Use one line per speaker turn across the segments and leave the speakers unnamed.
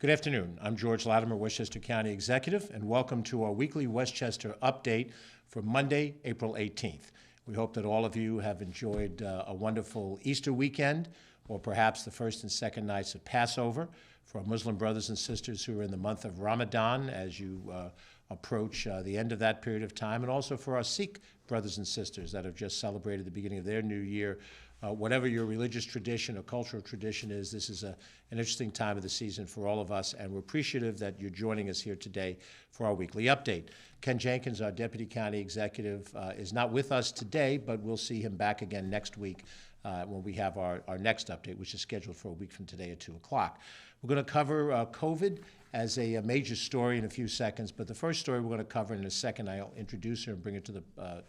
Good afternoon. I'm George Latimer, Westchester County Executive, and welcome to our weekly Westchester update for Monday, April 18th. We hope that all of you have enjoyed a wonderful Easter weekend, or perhaps the first and second nights of Passover for our Muslim brothers and sisters who are in the month of Ramadan as you approach the end of that period of time, and also for our Sikh brothers and sisters that have just celebrated the beginning of their new year. Whatever your religious tradition or cultural tradition is, this is an interesting time of the season for all of us, and we're appreciative that you're joining us here today for our weekly update. Ken Jenkins, our Deputy County Executive, is not with us today, but we'll see him back again next week when we have our next update, which is scheduled for a week from today at 2 o'clock. We're going to cover COVID as a major story in a few seconds, but the first story we're going to cover in a second, I'll introduce her and bring her to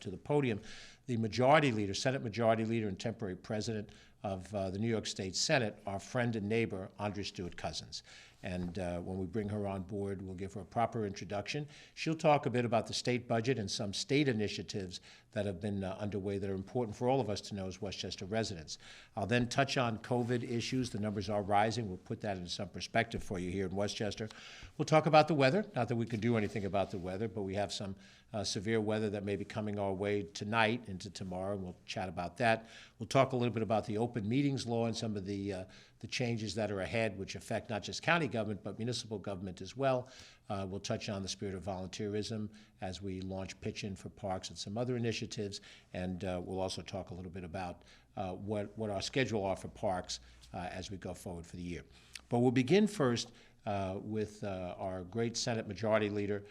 the podium. The Majority Leader, Senate Majority Leader and temporary President of the New York State Senate, our friend and neighbor, Andrea Stewart-Cousins. And when we bring her on board, we'll give her a proper introduction. She'll talk a bit about the state budget and some state initiatives that have been underway that are important for all of us to know as Westchester residents. I'll then touch on COVID issues. The numbers are rising. We'll put that into some perspective for you here in Westchester. We'll talk about the weather. Not that we can do anything about the weather, but we have some severe weather that may be coming our way tonight into tomorrow, and we'll chat about that. We'll talk a little bit about the open meetings law and some of the changes that are ahead, which affect not just county government, but municipal government as well. We'll touch on the spirit of volunteerism as we launch pitch-in for parks and some other initiatives, and we'll also talk a little bit about what our schedule are for parks as we go forward for the year. But we'll begin first with our great Senate Majority Leader,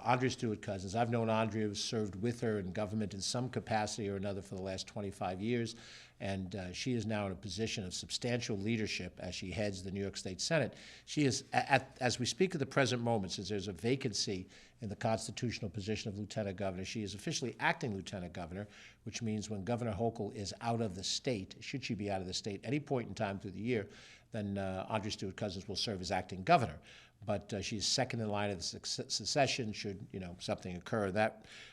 Andrea Stewart-Cousins. I've known Andrea, served with her in government in some capacity or another for the last 25 years, and she is now in a position of substantial leadership as she heads the New York State Senate. She is, as we speak at the present moment, since there's a vacancy in the constitutional position of Lieutenant Governor, she is officially acting Lieutenant Governor, which means when Governor Hochul is out of the state, should she be out of the state any point in time through the year, then Andrea Stewart-Cousins will serve as acting governor. But she's second in line of the succession should something occur.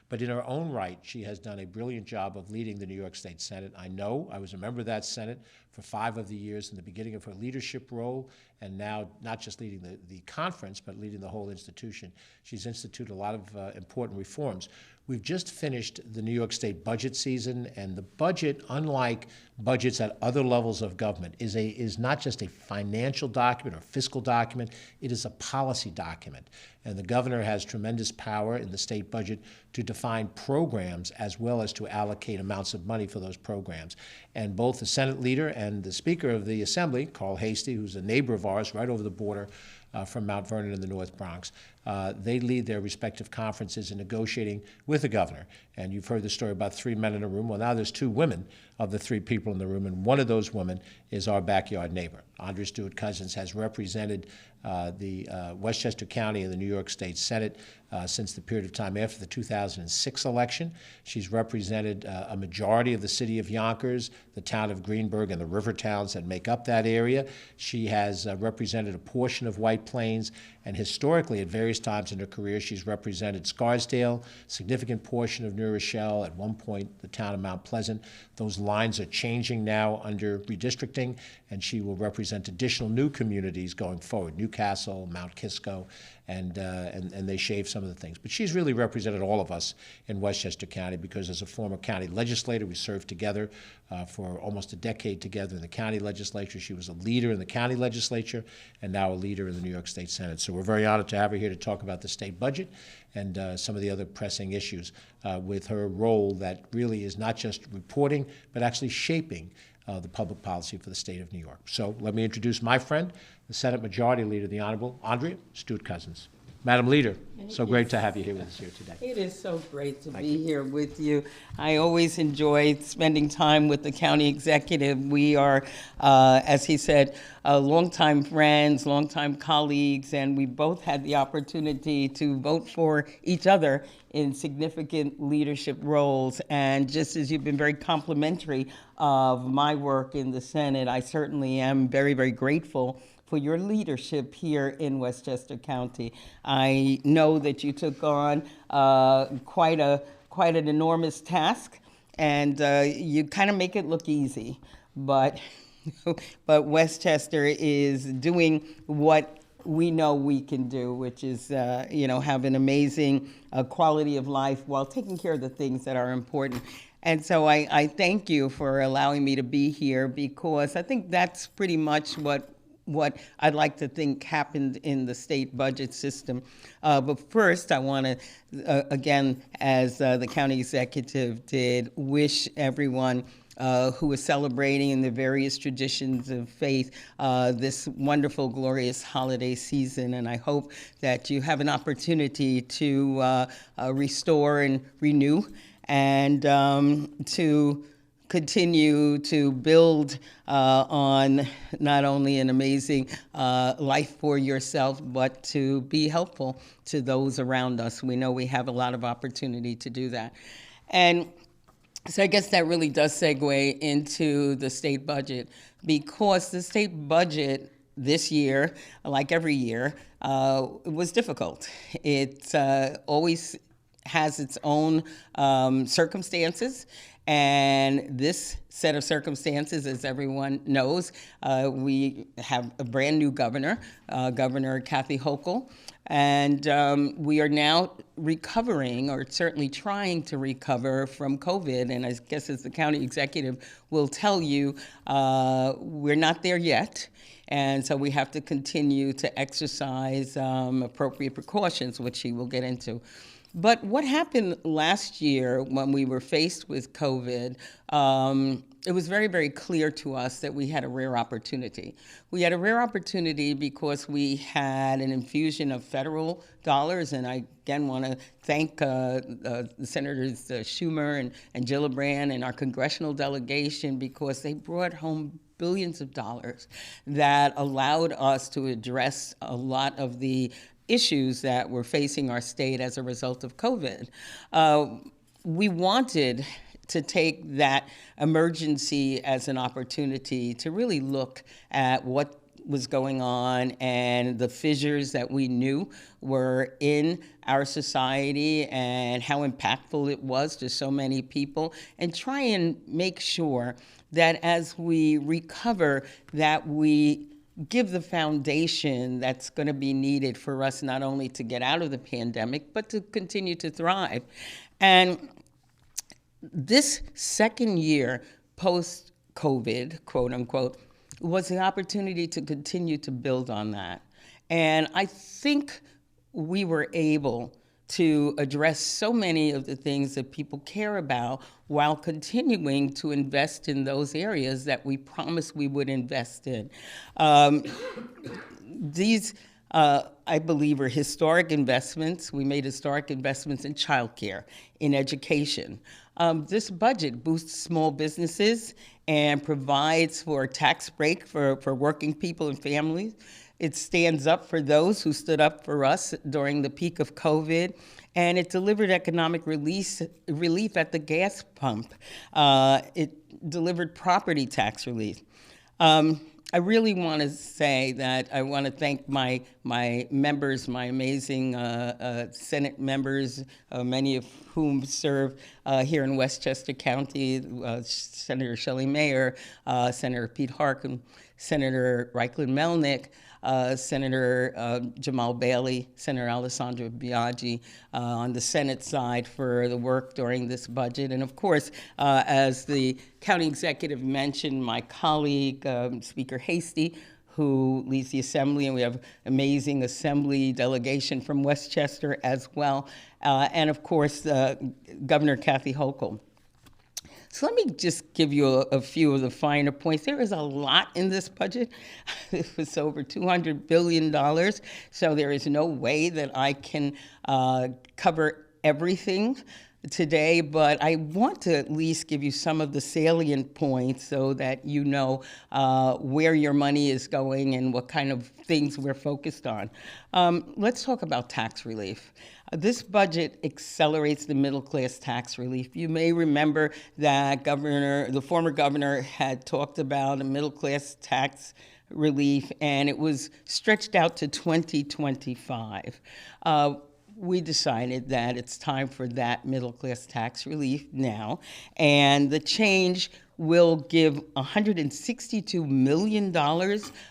But in her own right, she has done a brilliant job of leading the New York State Senate. I was a member of that Senate for 5 of the years in the beginning of her leadership role, and now not just leading the conference, but leading the whole institution. She's instituted a lot of important reforms. We've just finished the New York State budget season, and the budget, unlike budgets at other levels of government, is not just a financial document or fiscal document, it is a policy document. And the governor has tremendous power in the state budget to define programs as well as to allocate amounts of money for those programs. And both the Senate leader and the Speaker of the Assembly, Carl Hastie, who's a neighbor of ours right over the border from Mount Vernon in the North Bronx, they lead their respective conferences in negotiating with the governor. And you've heard the story about 3 men in a room. Well, now there's 2 women of the 3 people in the room, and one of those women is our backyard neighbor. Andrea Stewart-Cousins has represented the Westchester County in the New York State Senate since the period of time after the 2006 election. She's represented a majority of the city of Yonkers, the town of Greenburgh, and the river towns that make up that area. She has represented a portion of White Plains, and historically, at various times in her career, she's represented Scarsdale, significant portion of New Rochelle, at one point the town of Mount Pleasant. Those lines are changing now under redistricting, and she will represent additional new communities going forward, Newcastle, Mount Kisco, and they shave some of the things. But she's really represented all of us in Westchester County because as a former county legislator, we served together for almost a decade together in the county legislature. She was a leader in the county legislature and now a leader in the New York State Senate. So we're very honored to have her here to talk about the state budget and some of the other pressing issues with her role that really is not just reporting, but actually shaping the public policy for the state of New York. So let me introduce my friend, the Senate Majority Leader, the Honorable Andrea Stewart-Cousins. Madam Leader, so great to have you here with us here today.
It is so great to be here with you. I always enjoy spending time with the county executive. We are, as he said, longtime friends, longtime colleagues, and we both had the opportunity to vote for each other in significant leadership roles. And just as you've been very complimentary of my work in the Senate, I certainly am very, very grateful for your leadership here in Westchester County. I know that you took on quite an enormous task, and you kind of make it look easy, but Westchester is doing what we know we can do, which is, have an amazing quality of life while taking care of the things that are important. And so I thank you for allowing me to be here, because I think that's pretty much what I'd like to think happened in the state budget system. But first, I want to, again, as the county executive did, wish everyone who is celebrating in the various traditions of faith this wonderful, glorious holiday season. And I hope that you have an opportunity to restore and renew, and to continue to build on not only an amazing life for yourself, but to be helpful to those around us. We know we have a lot of opportunity to do that. And so I guess that really does segue into the state budget, because the state budget this year, like every year, was difficult. It always has its own circumstances. And this set of circumstances, as everyone knows, we have a brand new governor, Governor Kathy Hochul, and we are now recovering, or certainly trying to recover from COVID. And I guess, as the county executive will tell you, we're not there yet. And so we have to continue to exercise appropriate precautions, which he will get into. But what happened last year when we were faced with COVID, it was very, very clear to us that we had a rare opportunity. We had a rare opportunity because we had an infusion of federal dollars, and I again want to thank Senators Schumer and Gillibrand and our congressional delegation, because they brought home billions of dollars that allowed us to address a lot of the issues that were facing our state as a result of COVID. We wanted to take that emergency as an opportunity to really look at what was going on and the fissures that we knew were in our society and how impactful it was to so many people, and try and make sure that as we recover, that we give the foundation that's going to be needed for us not only to get out of the pandemic, but to continue to thrive. And this second year post-COVID, quote unquote, was the opportunity to continue to build on that. And I think we were able to address so many of the things that people care about while continuing to invest in those areas that we promised we would invest in. These, I believe, are historic investments. We made historic investments in childcare, in education. This budget boosts small businesses and provides for a tax break for working people and families. It stands up for those who stood up for us during the peak of COVID, and it delivered economic relief at the gas pump. It delivered property tax relief. I really want to say that I want to thank my members, my amazing Senate members, many of whom serve here in Westchester County, Senator Shelley Mayer, Senator Pete Harkin, Senator Reichlin Melnick, Senator Jamal Bailey, Senator Alessandra Biaggi on the Senate side for the work during this budget. And of course, as the county executive mentioned, my colleague, Speaker Hasty, who leads the Assembly, and we have amazing Assembly delegation from Westchester as well, and of course, Governor Kathy Hochul. So let me just give you a few of the finer points. There is a lot in this budget. It was over $200 billion, so there is no way that I can cover everything today, but I want to at least give you some of the salient points so that you know where your money is going and what kind of things we're focused on. Let's talk about tax relief. This budget accelerates the middle-class tax relief. You may remember that the former governor had talked about a middle-class tax relief, and it was stretched out to 2025. we decided that it's time for that middle-class tax relief now, and the change will give $162 million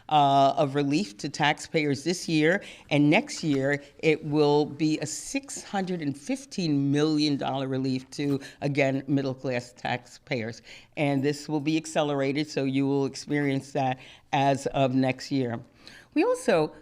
of relief to taxpayers this year, and next year it will be a $615 million relief to, again, middle-class taxpayers. And this will be accelerated, so you will experience that as of next year. We also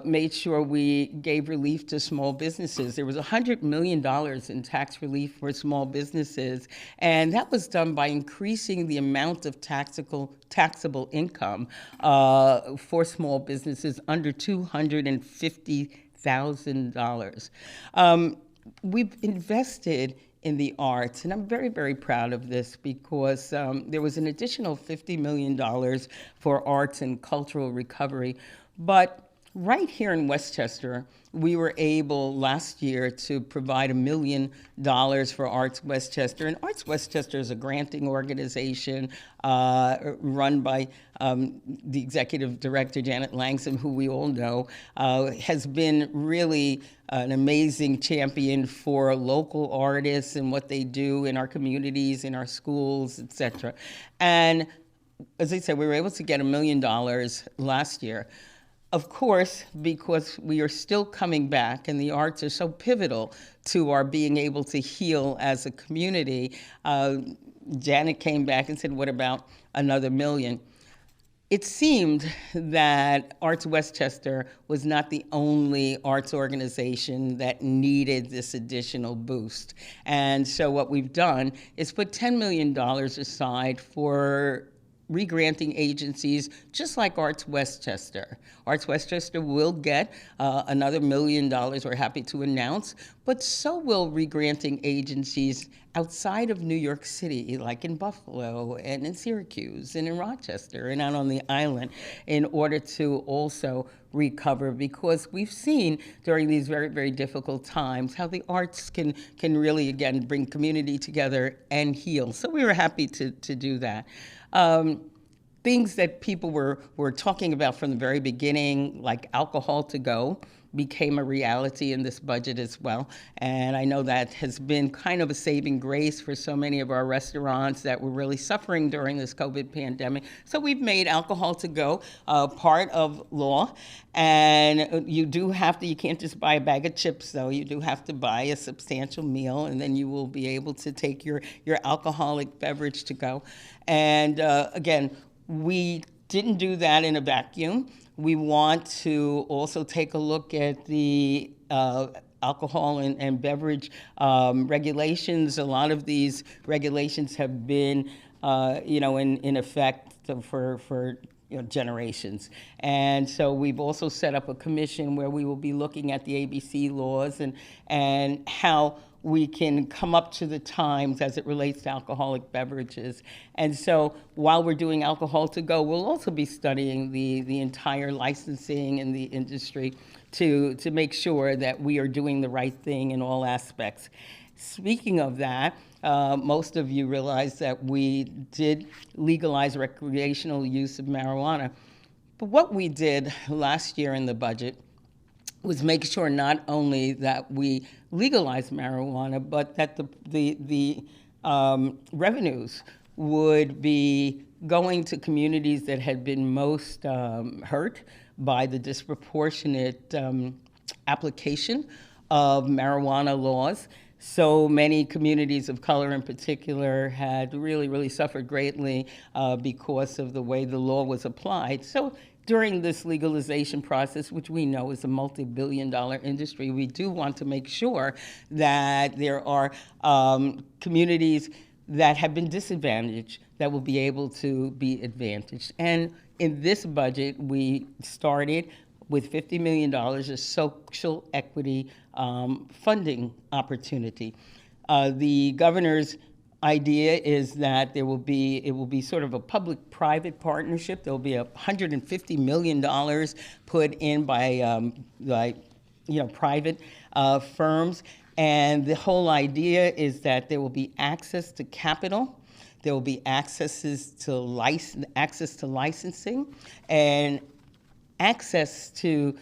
made sure we gave relief to small businesses. There was $100 million in tax relief for small businesses, and that was done by increasing the amount of taxable income for small businesses under $250,000. We've invested in the arts, and I'm very, very proud of this because there was an additional $50 million for arts and cultural recovery. But right here in Westchester, we were able last year to provide $1 million for Arts Westchester. And Arts Westchester is a granting organization run by the executive director, Janet Langston, who we all know, has been really an amazing champion for local artists and what they do in our communities, in our schools, et cetera. And as I said, we were able to get $1 million last year. Of course, because we are still coming back and the arts are so pivotal to our being able to heal as a community, Janet came back and said, what about another $1 million? It seemed that Arts Westchester was not the only arts organization that needed this additional boost. And so what we've done is put $10 million aside for regranting agencies, just like Arts Westchester. Arts Westchester will get another $1 million, we're happy to announce, but so will regranting agencies outside of New York City, like in Buffalo and in Syracuse and in Rochester and out on the island, in order to also recover, because we've seen during these very, very difficult times how the arts can really, again, bring community together and heal. So we were happy to do that. Things that people were talking about from the very beginning, like alcohol to go, became a reality in this budget as well. And I know that has been kind of a saving grace for so many of our restaurants that were really suffering during this COVID pandemic. So we've made alcohol to go part of law. And you can't just buy a bag of chips, though. You do have to buy a substantial meal, and then you will be able to take your alcoholic beverage to go. And again, we didn't do that in a vacuum. We want to also take a look at the alcohol and beverage regulations. A lot of these regulations have been, in effect for generations. And so we've also set up a commission where we will be looking at the ABC laws and how we can come up to the times as it relates to alcoholic beverages. And so while we're doing alcohol to go, we'll also be studying the entire licensing in the industry to make sure that we are doing the right thing in all aspects. Speaking of that, most of you realize that we did legalize recreational use of marijuana. But what we did last year in the budget was make sure not only that we legalized marijuana, but that the revenues would be going to communities that had been most hurt by the disproportionate application of marijuana laws. So many communities of color in particular had really, really suffered greatly because of the way the law was applied. So during this legalization process, which we know is a multi-billion-dollar industry, we do want to make sure that there are communities that have been disadvantaged that will be able to be advantaged. And in this budget, we started with $50 million of social equity funding opportunity. The governor's idea is that it will be sort of a public-private partnership. There will be $150 million put in by private firms, and the whole idea is that there will be access to capital, there will be access to licensing, and access to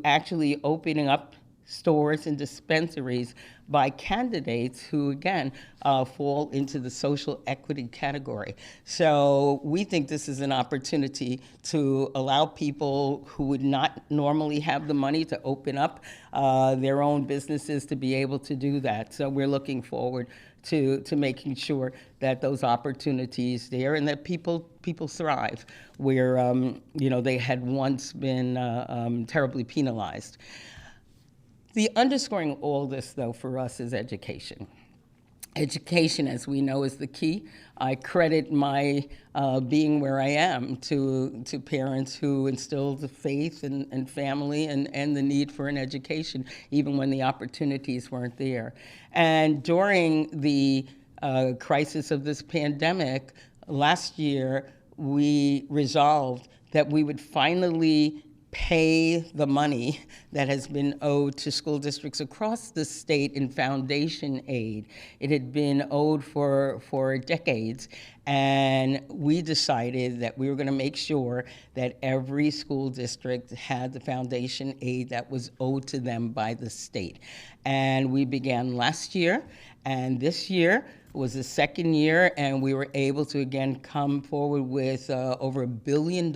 actually opening up stores and dispensaries by candidates who, again, fall into the social equity category. So we think this is an opportunity to allow people who would not normally have the money to open up their own businesses to be able to do that. So we're looking forward to making sure that those opportunities there and that people thrive where they had once been terribly penalized. The underscoring all this, though, for us is education. Education, as we know, is the key. I credit my being where I am to parents who instilled the faith and family and the need for an education, even when the opportunities weren't there. And during the crisis of this pandemic, last year, we resolved that we would finally pay the money that has been owed to school districts across the state in foundation aid. It had been owed for decades, and we decided that we were going to make sure that every school district had the foundation aid that was owed to them by the state. And we began last year, and this year was the second year, and we were able to again come forward with over $1 billion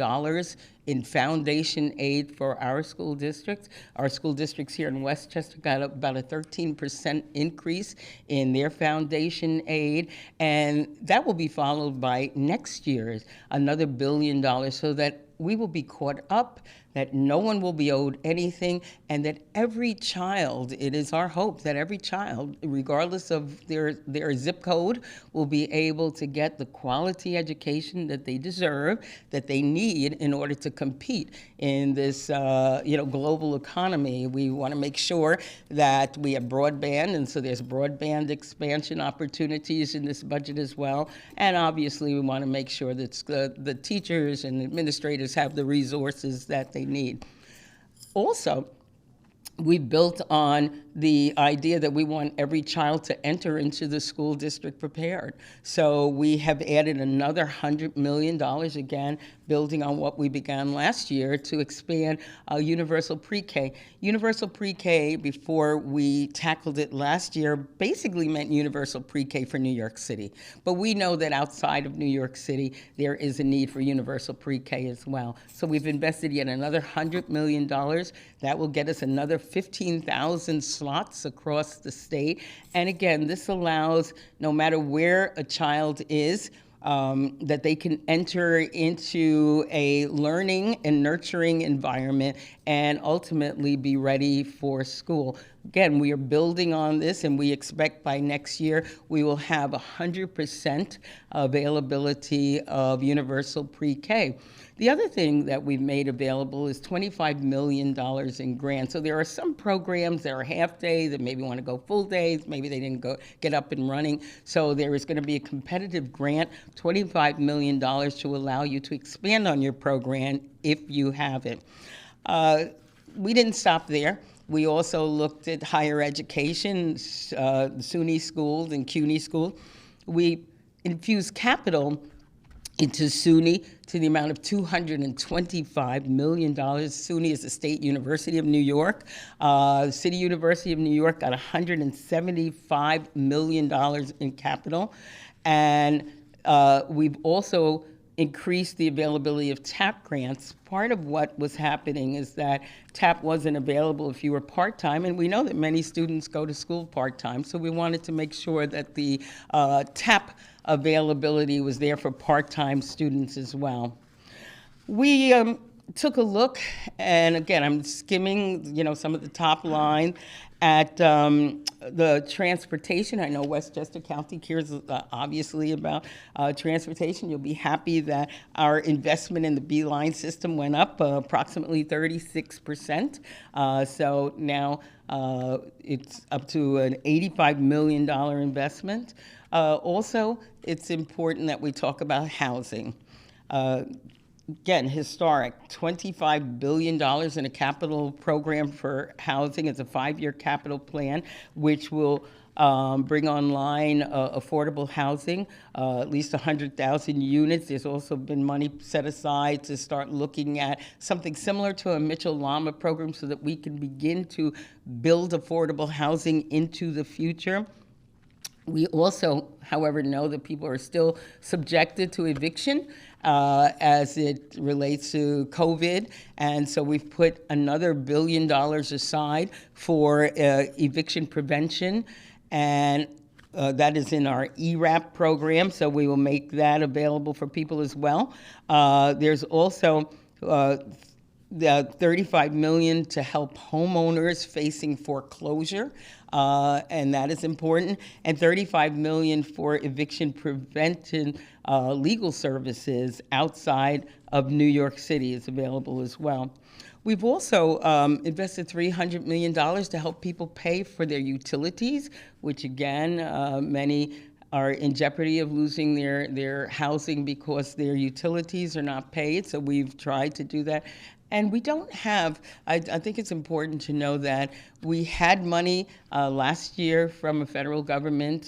in foundation aid for our school districts. Our school districts here in Westchester got about a 13% increase in their foundation aid, and that will be followed by next year's another $1 billion, so that we will be caught up, that no one will be owed anything, and that every child, it is our hope that every child, regardless of their zip code, will be able to get the quality education that they deserve, that they need in order to compete in this global economy. We want to make sure that we have broadband, and so there's broadband expansion opportunities in this budget as well. And obviously, we want to make sure that the teachers and administrators have the resources that they need. Also, we built on the idea that we want every child to enter into the school district prepared. So we have added another $100 million, again, building on what we began last year to expand universal pre-K. Universal pre-K, before we tackled it last year, basically meant universal pre-K for New York City. But we know that outside of New York City, there is a need for universal pre-K as well. So we've invested yet another $100 million. That will get us another 15,000 slots across the state. And again, this allows, no matter where a child is, that they can enter into a learning and nurturing environment and ultimately be ready for school. Again, we are building on this, and we expect by next year we will have 100% availability of universal pre-K. The other thing that we've made available is $25 million in grants. So there are some programs that are half-day that maybe want to go full days, maybe they didn't get up and running. So there is going to be a competitive grant, $25 million, to allow you to expand on your program if you have it. We didn't stop there. We also looked at higher education, SUNY schools and CUNY schools. We infused capital into SUNY to the amount of $225 million. SUNY is the State University of New York. City University of New York got $175 million in capital. And we've also increased the availability of TAP grants. Part of what was happening is that TAP wasn't available if you were part-time, and we know that many students go to school part-time, so we wanted to make sure that the TAP availability was there for part-time students as well. We took a look, and again, I'm skimming, some of the top line at the transportation. I know Westchester County cares obviously about transportation. You'll be happy that our investment in the B-line system went up approximately 36%. So now it's up to an $85 million investment. Also, it's important that we talk about housing. again, historic, $25 billion in a capital program for housing. It's a 5-year capital plan, which will bring online affordable housing, at least 100,000 units. There's also been money set aside to start looking at something similar to a Mitchell-Lama program so that we can begin to build affordable housing into the future. We also, however, know that people are still subjected to eviction as it relates to COVID. And so we've put another $1 billion aside for eviction prevention. And that is in our ERAP program, so we will make that available for people as well. There's also the $35 million to help homeowners facing foreclosure, and that is important, and $35 million for eviction prevention legal services outside of New York City is available as well. We've also invested $300 million to help people pay for their utilities, which again, many are in jeopardy of losing their housing because their utilities are not paid, so we've tried to do that. And we don't have, I think it's important to know that we had money last year from a federal government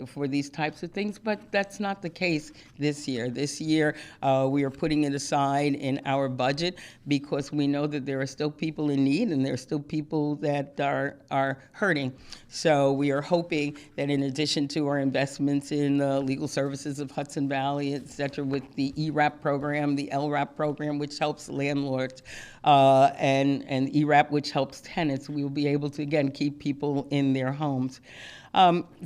for these types of things, but that's not the case this year. This year, we are putting it aside in our budget because we know that there are still people in need and there are still people that are hurting. So we are hoping that in addition to our investments in the legal services of Hudson Valley, et cetera, with the ERAP program, the LRAP program, which helps landlords, and ERAP, which helps tenants, we will be able to, again, keep people in their homes.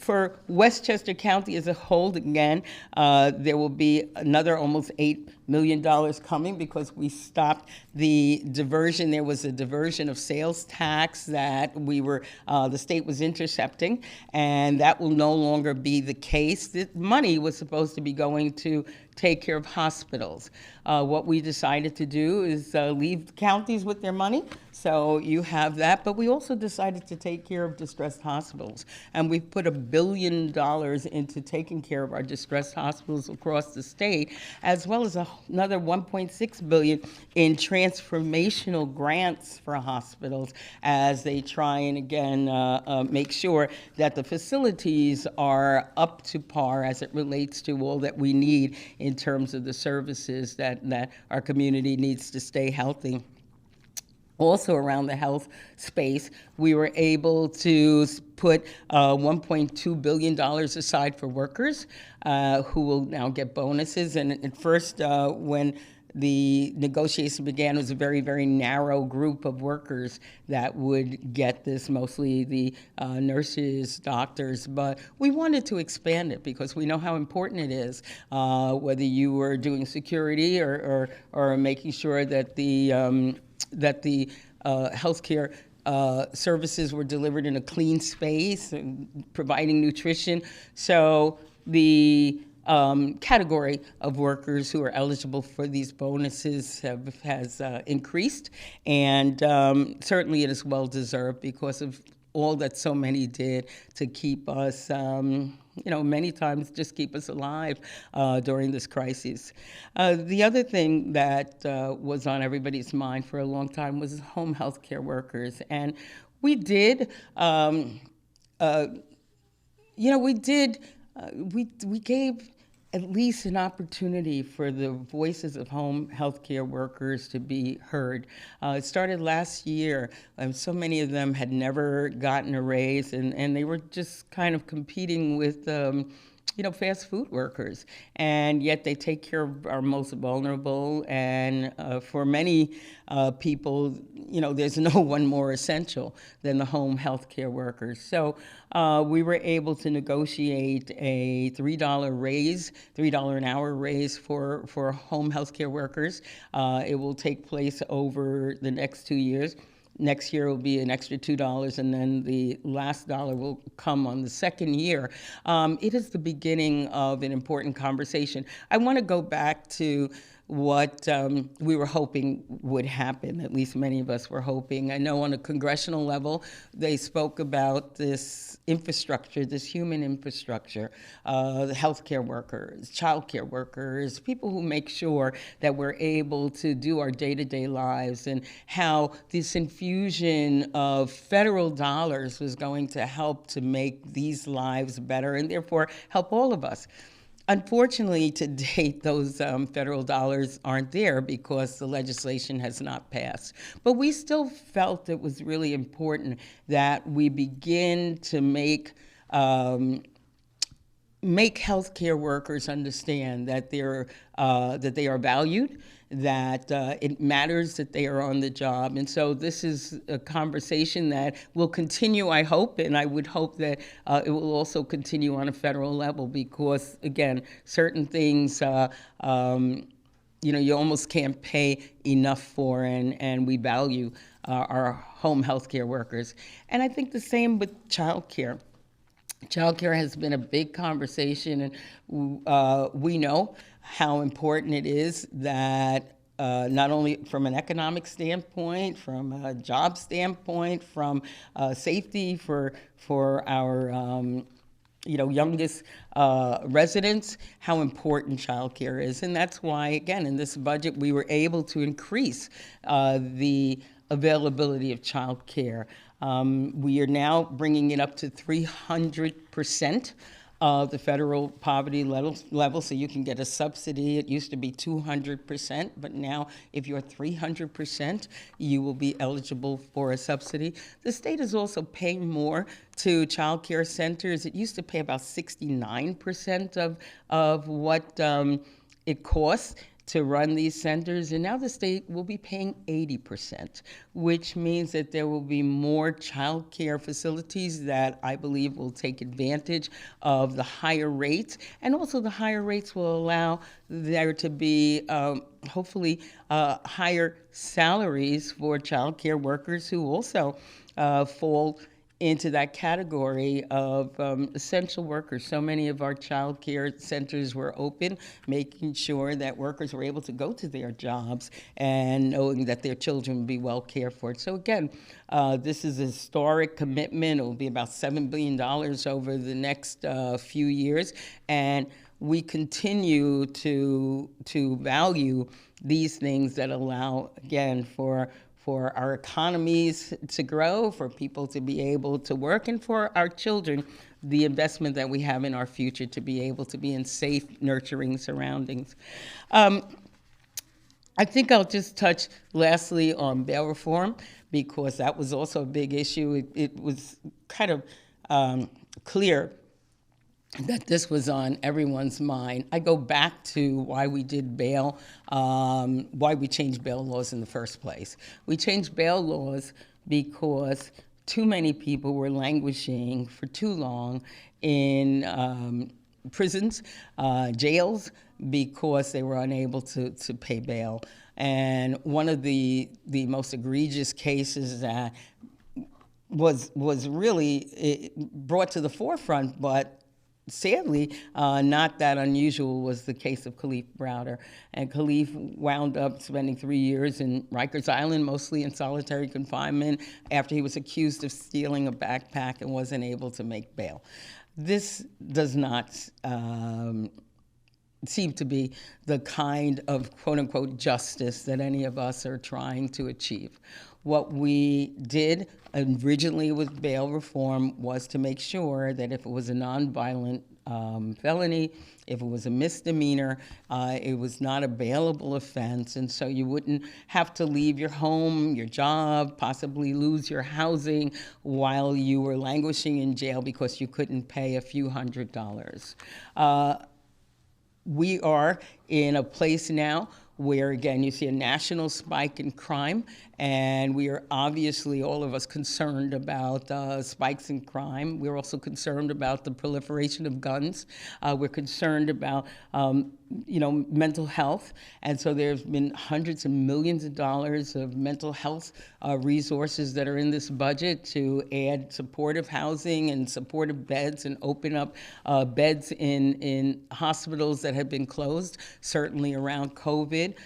For Westchester County as a whole, again, there will be another almost $8 million coming because we stopped the diversion. There was a diversion of sales tax that the state was intercepting, and that will no longer be the case. The money was supposed to be going to take care of hospitals. What we decided to do is leave the counties with their money, so you have that, but we also decided to take care of distressed hospitals, and we've put $1 billion into taking care of our distressed hospitals across the state, as well as another $1.6 billion in transformational grants for hospitals as they try and, again, make sure that the facilities are up to par as it relates to all that we need in terms of the services that our community needs to stay healthy. Also around the health space, we were able to put $1.2 billion aside for workers who will now get bonuses. And at first, when the negotiation began, it was a very, very narrow group of workers that would get this, mostly the nurses, doctors, but we wanted to expand it because we know how important it is, whether you were doing security or making sure that the healthcare services were delivered in a clean space and providing nutrition. So the category of workers who are eligible for these bonuses has increased, and certainly it is well deserved because of all that so many did to keep us, many times just keep us alive during this crisis. The other thing that was on everybody's mind for a long time was home health care workers, and we did, we gave at least an opportunity for the voices of home health care workers to be heard. It started last year. So many of them had never gotten a raise, and they were just kind of competing with fast food workers, and yet they take care of our most vulnerable, and for many people, there's no one more essential than the home health care workers. So we were able to negotiate a $3 an hour raise for home health care workers. It will take place over the next 2 years. Next year will be an extra $2, and then the last dollar will come on the second year. It is the beginning of an important conversation. I want to go back to what we were hoping would happen. At least many of us were hoping. I know on a congressional level, they spoke about this infrastructure, this human infrastructure, the healthcare workers, childcare workers, people who make sure that we're able to do our day-to-day lives, and how this infusion of federal dollars was going to help to make these lives better and therefore help all of us. Unfortunately, to date, those federal dollars aren't there because the legislation has not passed. But we still felt it was really important that we begin to make healthcare workers understand that they are valued, that it matters that they are on the job. And so this is a conversation that will continue, I hope, and I would hope that it will also continue on a federal level because, again, certain things, you almost can't pay enough for, and we value our home healthcare workers. And I think the same with childcare. Childcare has been a big conversation, and we know how important it is that not only from an economic standpoint, from a job standpoint, from safety for our youngest residents, how important childcare is. And that's why, again, in this budget, we were able to increase the availability of childcare. We are now bringing it up to 300% of the federal poverty level, so you can get a subsidy. It used to be 200%, but now if you're 300%, you will be eligible for a subsidy. The state is also paying more to child care centers. It used to pay about 69% of what it costs to run these centers, and now the state will be paying 80%, which means that there will be more child care facilities that I believe will take advantage of the higher rates, and also the higher rates will allow there to be hopefully higher salaries for child care workers who also fall into that category of essential workers. So many of our child care centers were open, making sure that workers were able to go to their jobs and knowing that their children would be well cared for. So again, this is a historic commitment. It will be about $7 billion over the next few years. And we continue to value these things that allow, again, for our economies to grow, for people to be able to work, and for our children, the investment that we have in our future to be able to be in safe, nurturing surroundings. I think I'll just touch lastly on bail reform, because that was also a big issue. It was kind of clear that this was on everyone's mind. I go back to why we did bail, why we changed bail laws in the first place. We changed bail laws because too many people were languishing for too long in prisons, jails, because they were unable to pay bail. And one of the most egregious cases that was really brought to the forefront, but sadly, not that unusual, was the case of Khalif Browder. And Khalif wound up spending 3 years in Rikers Island, mostly in solitary confinement, after he was accused of stealing a backpack and wasn't able to make bail. This does not seem to be the kind of quote-unquote justice that any of us are trying to achieve. What we did originally with bail reform was to make sure that if it was a nonviolent felony, if it was a misdemeanor, it was not a bailable offense, and so you wouldn't have to leave your home, your job, possibly lose your housing while you were languishing in jail because you couldn't pay a few $100s. We are in a place now where, again, you see a national spike in crime, And we are obviously, all of us, concerned about spikes in crime. We're also concerned about the proliferation of guns. We're concerned about mental health. And so there's been hundreds of millions of dollars of mental health resources that are in this budget to add supportive housing and supportive beds and open up beds in hospitals that have been closed, certainly around COVID.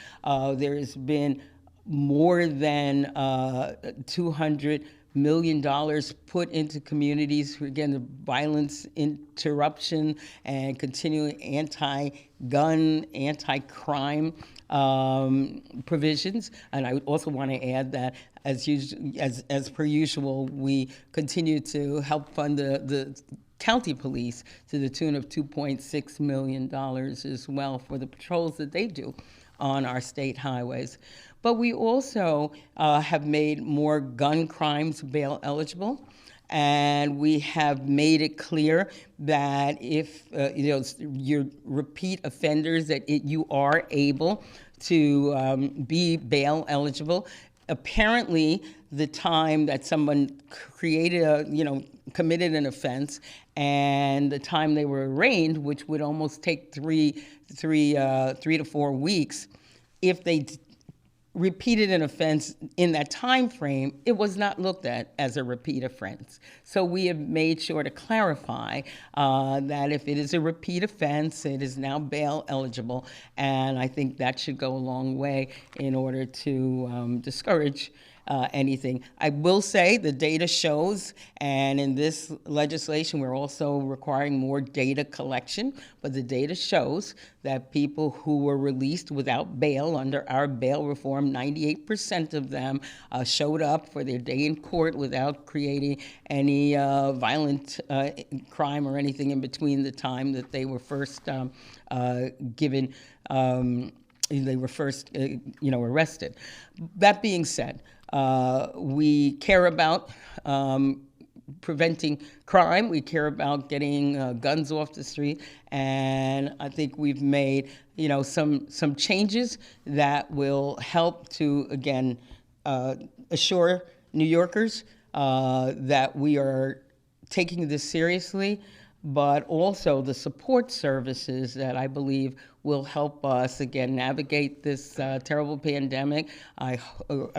There's been more than $200 million put into communities, again, the violence interruption and continuing anti-gun, anti-crime provisions. And I also want to add that, as per usual, we continue to help fund the county police to the tune of $2.6 million as well for the patrols that they do on our state highways. But we also have made more gun crimes bail eligible, and we have made it clear that if you're repeat offenders, that you are able to be bail eligible. Apparently, the time that someone committed an offense and the time they were arraigned, which would almost take three to 4 weeks, if they repeated an offense in that time frame, it was not looked at as a repeat offense. So we have made sure to clarify that if it is a repeat offense, it is now bail eligible, and I think that should go a long way in order to discourage anything. I will say the data shows, and in this legislation we're also requiring more data collection, but the data shows that people who were released without bail under our bail reform, 98% of them showed up for their day in court without creating any violent crime or anything in between the time that they were first given, they were first arrested. That being said, we care about preventing crime. We care about getting guns off the street, and I think we've made some changes that will help to again assure New Yorkers that we are taking this seriously, but also the support services that I believe will help us, again, navigate this terrible pandemic. I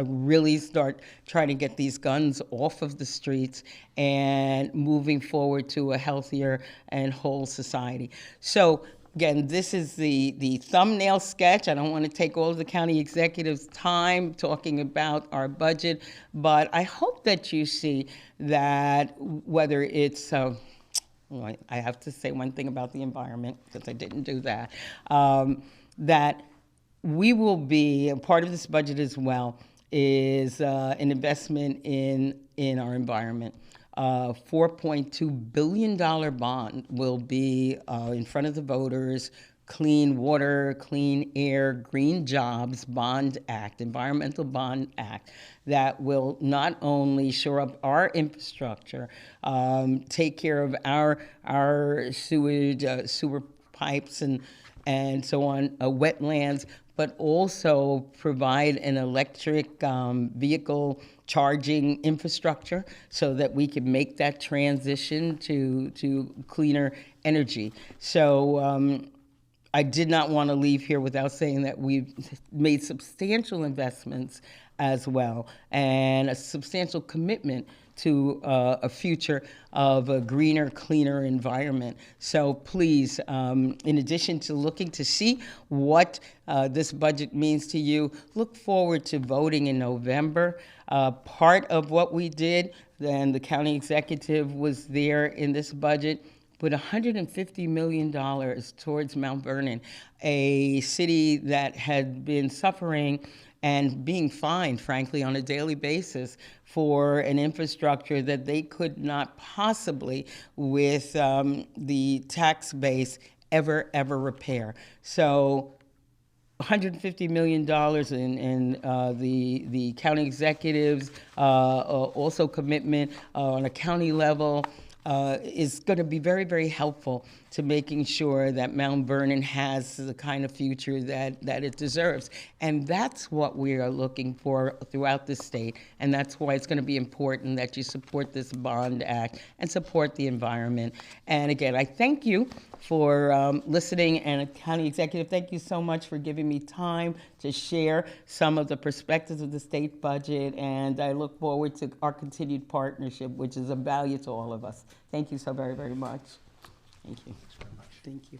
really start trying to get these guns off of the streets and moving forward to a healthier and whole society. So, again, this is the thumbnail sketch. I don't want to take all of the county executive's time talking about our budget, but I hope that you see that whether it's I have to say one thing about the environment, because I didn't do that, that we will be, a part of this budget as well, is an investment in our environment. $4.2 billion bond will be in front of the voters. Clean Water, Clean Air, Green Jobs Bond Act, Environmental Bond Act, that will not only shore up our infrastructure, take care of our sewage, sewer pipes and so on, wetlands, but also provide an electric vehicle charging infrastructure so that we can make that transition to cleaner energy. So I did not want to leave here without saying that we've made substantial investments as well, and a substantial commitment to a future of a greener, cleaner environment. So please, in addition to looking to see what this budget means to you, look forward to voting in November. Part of what we did, then the county executive was there in this budget, put $150 million towards Mount Vernon, a city that had been suffering and being fined, frankly, on a daily basis for an infrastructure that they could not possibly, with the tax base, ever repair. So $150 million in the county executives, also commitment on a county level, is going to be very, very helpful to making sure that Mount Vernon has the kind of future that it deserves. And that's what we are looking for throughout the state. And that's why it's going to be important that you support this bond act and support the environment. And again, I thank you for listening. And County Executive, thank you so much for giving me time to share some of the perspectives of the state budget. And I look forward to our continued partnership, which is of value to all of us. Thank you so very, very much. Thank you.
Thanks very much.
Thank you.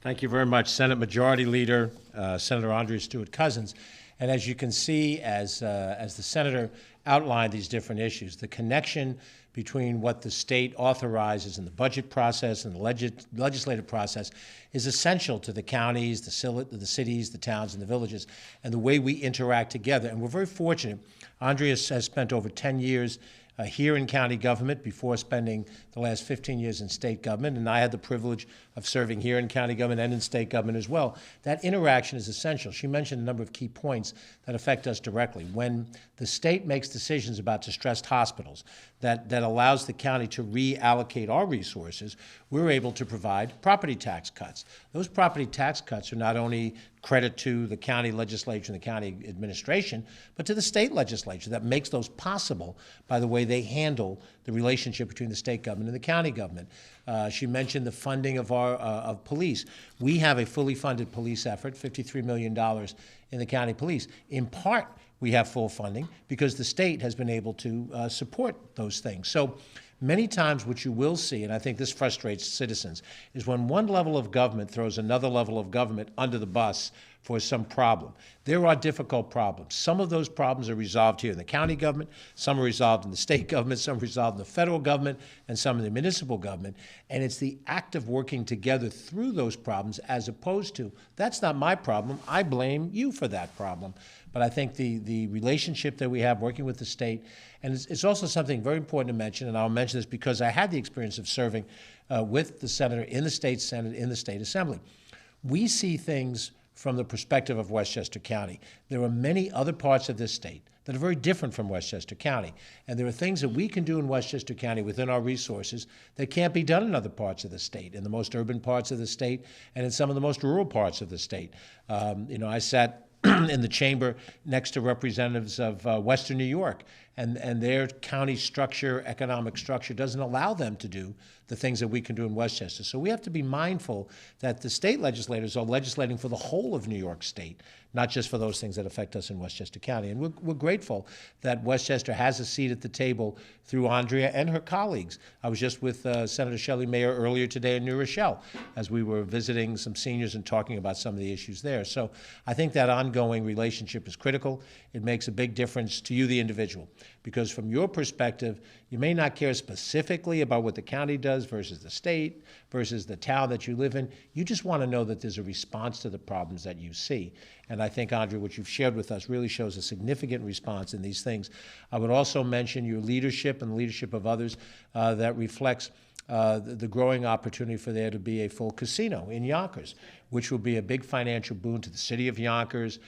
Thank you very much, Senate Majority Leader, Senator Andrea Stewart-Cousins. And as you can see, as the Senator outlined these different issues, the connection between what the state authorizes in the budget process and the legislative process is essential to the counties, the cities, the towns, and the villages, and the way we interact together. And we're very fortunate. Andrea has spent over 10 years here in county government before spending the last 15 years in state government, and I had the privilege of serving here in county government and in state government as well. That interaction is essential. She mentioned a number of key points that affect us directly. When the state makes decisions about distressed hospitals that allows the county to reallocate our resources, we're able to provide property tax cuts. Those property tax cuts are not only credit to the county legislature and the county administration, but to the state legislature that makes those possible by the way they handle the relationship between the state government and the county government. She mentioned the funding of our of police. We have a fully funded police effort, $53 million in the county police. In part, we have full funding because the state has been able to support those things. So many times what you will see, and I think this frustrates citizens, is when one level of government throws another level of government under the bus for some problem. There are difficult problems. Some of those problems are resolved here in the county government, some are resolved in the state government, some are resolved in the federal government, and some in the municipal government. And it's the act of working together through those problems as opposed to, that's not my problem, I blame you for that problem. But I think the relationship that we have working with the state, and it's also something very important to mention, and I'll mention this because I had the experience of serving with the senator in the state Senate, in the state assembly. We see things from the perspective of Westchester County. There are many other parts of this state that are very different from Westchester County. And there are things that we can do in Westchester County within our resources that can't be done in other parts of the state, in the most urban parts of the state and in some of the most rural parts of the state. I sat in the chamber next to representatives of Western New York, and their county structure, economic structure, doesn't allow them to do the things that we can do in Westchester. So we have to be mindful that the state legislators are legislating for the whole of New York State, not just for those things that affect us in Westchester County. And we're grateful that Westchester has a seat at the table through Andrea and her colleagues. I was just with Senator Shelley Mayer earlier today in New Rochelle as we were visiting some seniors and talking about some of the issues there. So I think that ongoing relationship is critical. It makes a big difference to you, the individual, because from your perspective, you may not care specifically about what the county does versus the state versus the town that you live in. You just want to know that there's a response to the problems that you see. And I think, Andrea, what you've shared with us really shows a significant response in these things. I would also mention your leadership and the leadership of others that reflects the growing opportunity for there to be a full casino in Yonkers, which will be a big financial boon to the city of Yonkers,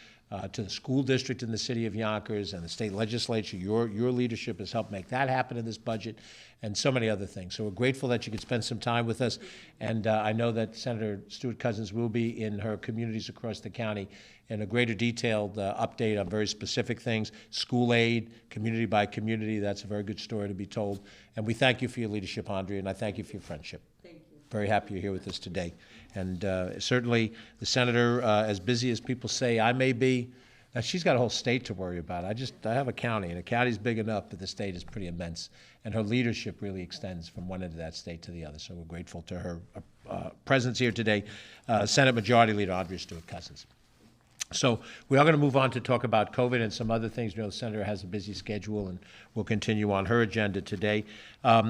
to the school district in the city of Yonkers and the state legislature. Your leadership has helped make that happen in this budget and so many other things. So we're grateful that you could spend some time with us. And I know that Senator Stewart-Cousins will be in her communities across the county in a greater detailed update on very specific things, school aid, community by community. That's a very good story to be told. And we thank you for your leadership, Andrea, and I thank you for your friendship.
Thank you.
Very happy you're here with us today. And certainly the senator, as busy as people say I may be, she's got a whole state to worry about. I have a county, and a county's big enough, but the state is pretty immense. And her leadership really extends from one end of that state to the other. So we're grateful to her presence here today. Senate Majority Leader Andrea Stewart-Cousins. So we are going to move on to talk about COVID and some other things. You know, the senator has a busy schedule, and we'll continue on her agenda today.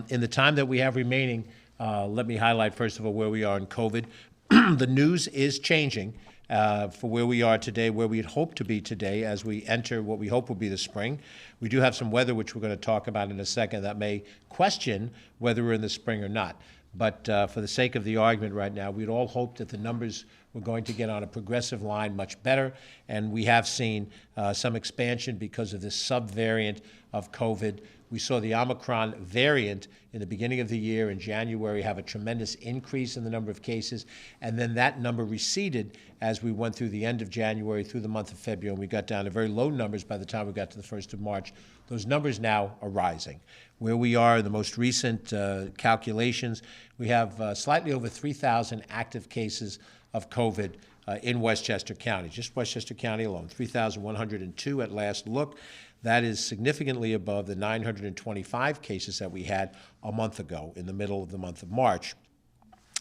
In the time that we have remaining, let me highlight, first of all, where we are in COVID. The news is changing for where we are today, where we had hoped to be today as we enter what we hope will be the spring. We do have some weather, which we're going to talk about in a second, that may question whether we're in the spring or not. But for the sake of the argument right now, we'd all hoped that the numbers were going to get on a progressive line much better, and we have seen some expansion because of this subvariant of COVID, We saw the Omicron variant in the beginning of the year in January have a tremendous increase in the number of cases, and then that number receded as we went through the end of January through the month of February, and we got down to very low numbers by the time we got to the 1st of March. Those numbers now are rising. Where we are in the most recent calculations, we have slightly over 3,000 active cases of COVID in Westchester County, just Westchester County alone, 3,102 at last look. That is significantly above the 925 cases that we had a month ago in the middle of the month of March.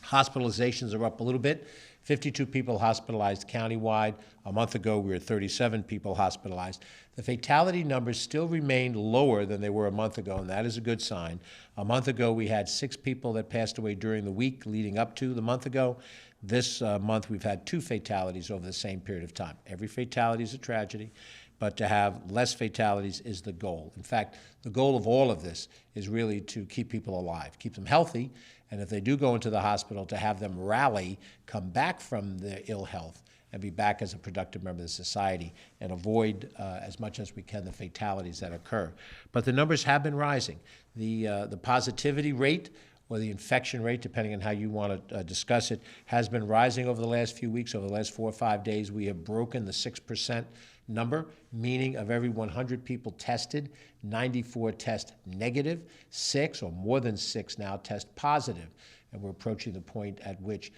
Hospitalizations are up a little bit. 52 people hospitalized countywide. A month ago, we were 37 people hospitalized. The fatality numbers still remain lower than they were a month ago, and that is a good sign. A month ago, we had 6 people that passed away during the week leading up to the month ago. This month, we've had 2 fatalities over the same period of time. Every fatality is a tragedy, but to have less fatalities is the goal. In fact, the goal of all of this is really to keep people alive, keep them healthy, and if they do go into the hospital, to have them rally, come back from their ill health, and be back as a productive member of the society and avoid as much as we can the fatalities that occur. But the numbers have been rising. The positivity rate or the infection rate, depending on how you want to discuss it, has been rising over the last few weeks. Over the last 4 or 5 days, we have broken the 6% number, meaning of every 100 people tested, 94 test negative, 6 or more than 6 now test positive. And we're approaching the point at which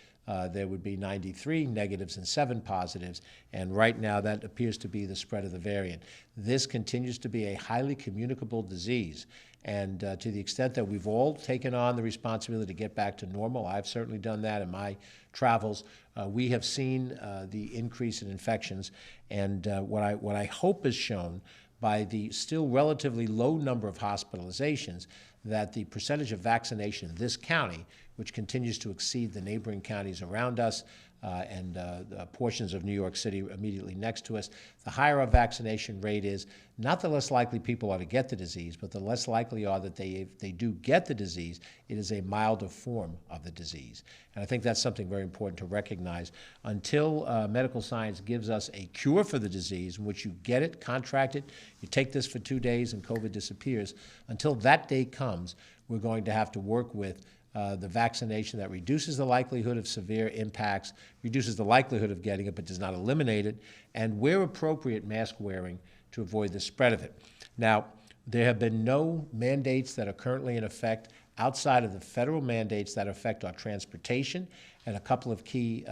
there would be 93 negatives and 7 positives, and right now that appears to be the spread of the variant. This continues to be a highly communicable disease, and to the extent that we've all taken on the responsibility to get back to normal, I've certainly done that in my travels, we have seen the increase in infections, and what I hope is shown by the still relatively low number of hospitalizations, that the percentage of vaccination in this county, which continues to exceed the neighboring counties around us and portions of New York City immediately next to us, the higher our vaccination rate is, not the less likely people are to get the disease, but the less likely are that if they do get the disease, it is a milder form of the disease. And I think that's something very important to recognize. Until medical science gives us a cure for the disease in which you get it, contract it, you take this for 2 days and COVID disappears, until that day comes, we're going to have to work with the vaccination that reduces the likelihood of severe impacts, reduces the likelihood of getting it but does not eliminate it, and where appropriate, mask wearing to avoid the spread of it. Now, there have been no mandates that are currently in effect outside of the federal mandates that affect our transportation and a couple of key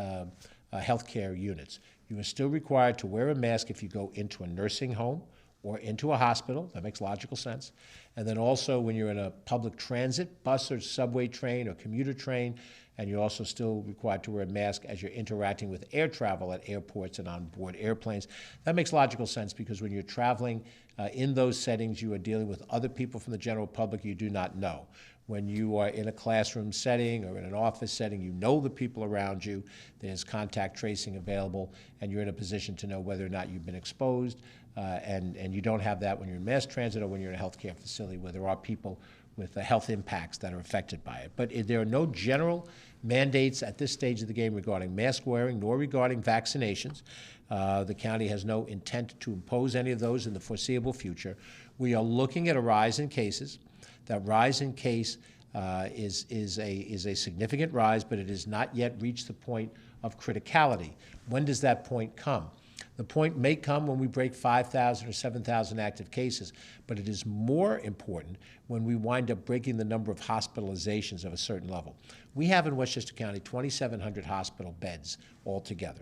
healthcare units. You are still required to wear a mask if you go into a nursing home or into a hospital. That makes logical sense. And then also when you're in a public transit, bus or subway train or commuter train, and you're also still required to wear a mask as you're interacting with air travel at airports and on board airplanes. That makes logical sense because when you're traveling in those settings, you are dealing with other people from the general public you do not know. When you are in a classroom setting or in an office setting, you know the people around you, there's contact tracing available, and you're in a position to know whether or not you've been exposed, and you don't have that when you're in mass transit or when you're in a healthcare facility where there are people with health impacts that are affected by it. But there are no general mandates at this stage of the game regarding mask wearing nor regarding vaccinations. The county has no intent to impose any of those in the foreseeable future. We are looking at a rise in cases. That rise in case is a significant rise, but it has not yet reached the point of criticality. When does that point come? The point may come when we break 5,000 or 7,000 active cases, but it is more important when we wind up breaking the number of hospitalizations of a certain level. We have in Westchester County 2,700 hospital beds altogether.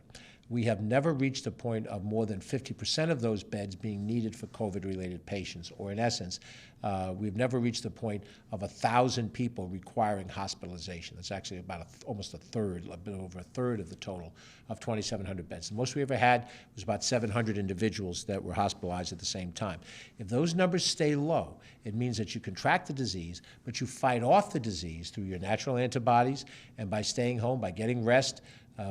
We have never reached a point of more than 50% of those beds being needed for COVID-related patients, or in essence, we've never reached the point of 1,000 people requiring hospitalization. That's actually about almost a third, a bit over a third of the total of 2,700 beds. The most we ever had was about 700 individuals that were hospitalized at the same time. If those numbers stay low, it means that you contract the disease, but you fight off the disease through your natural antibodies and by staying home, by getting rest,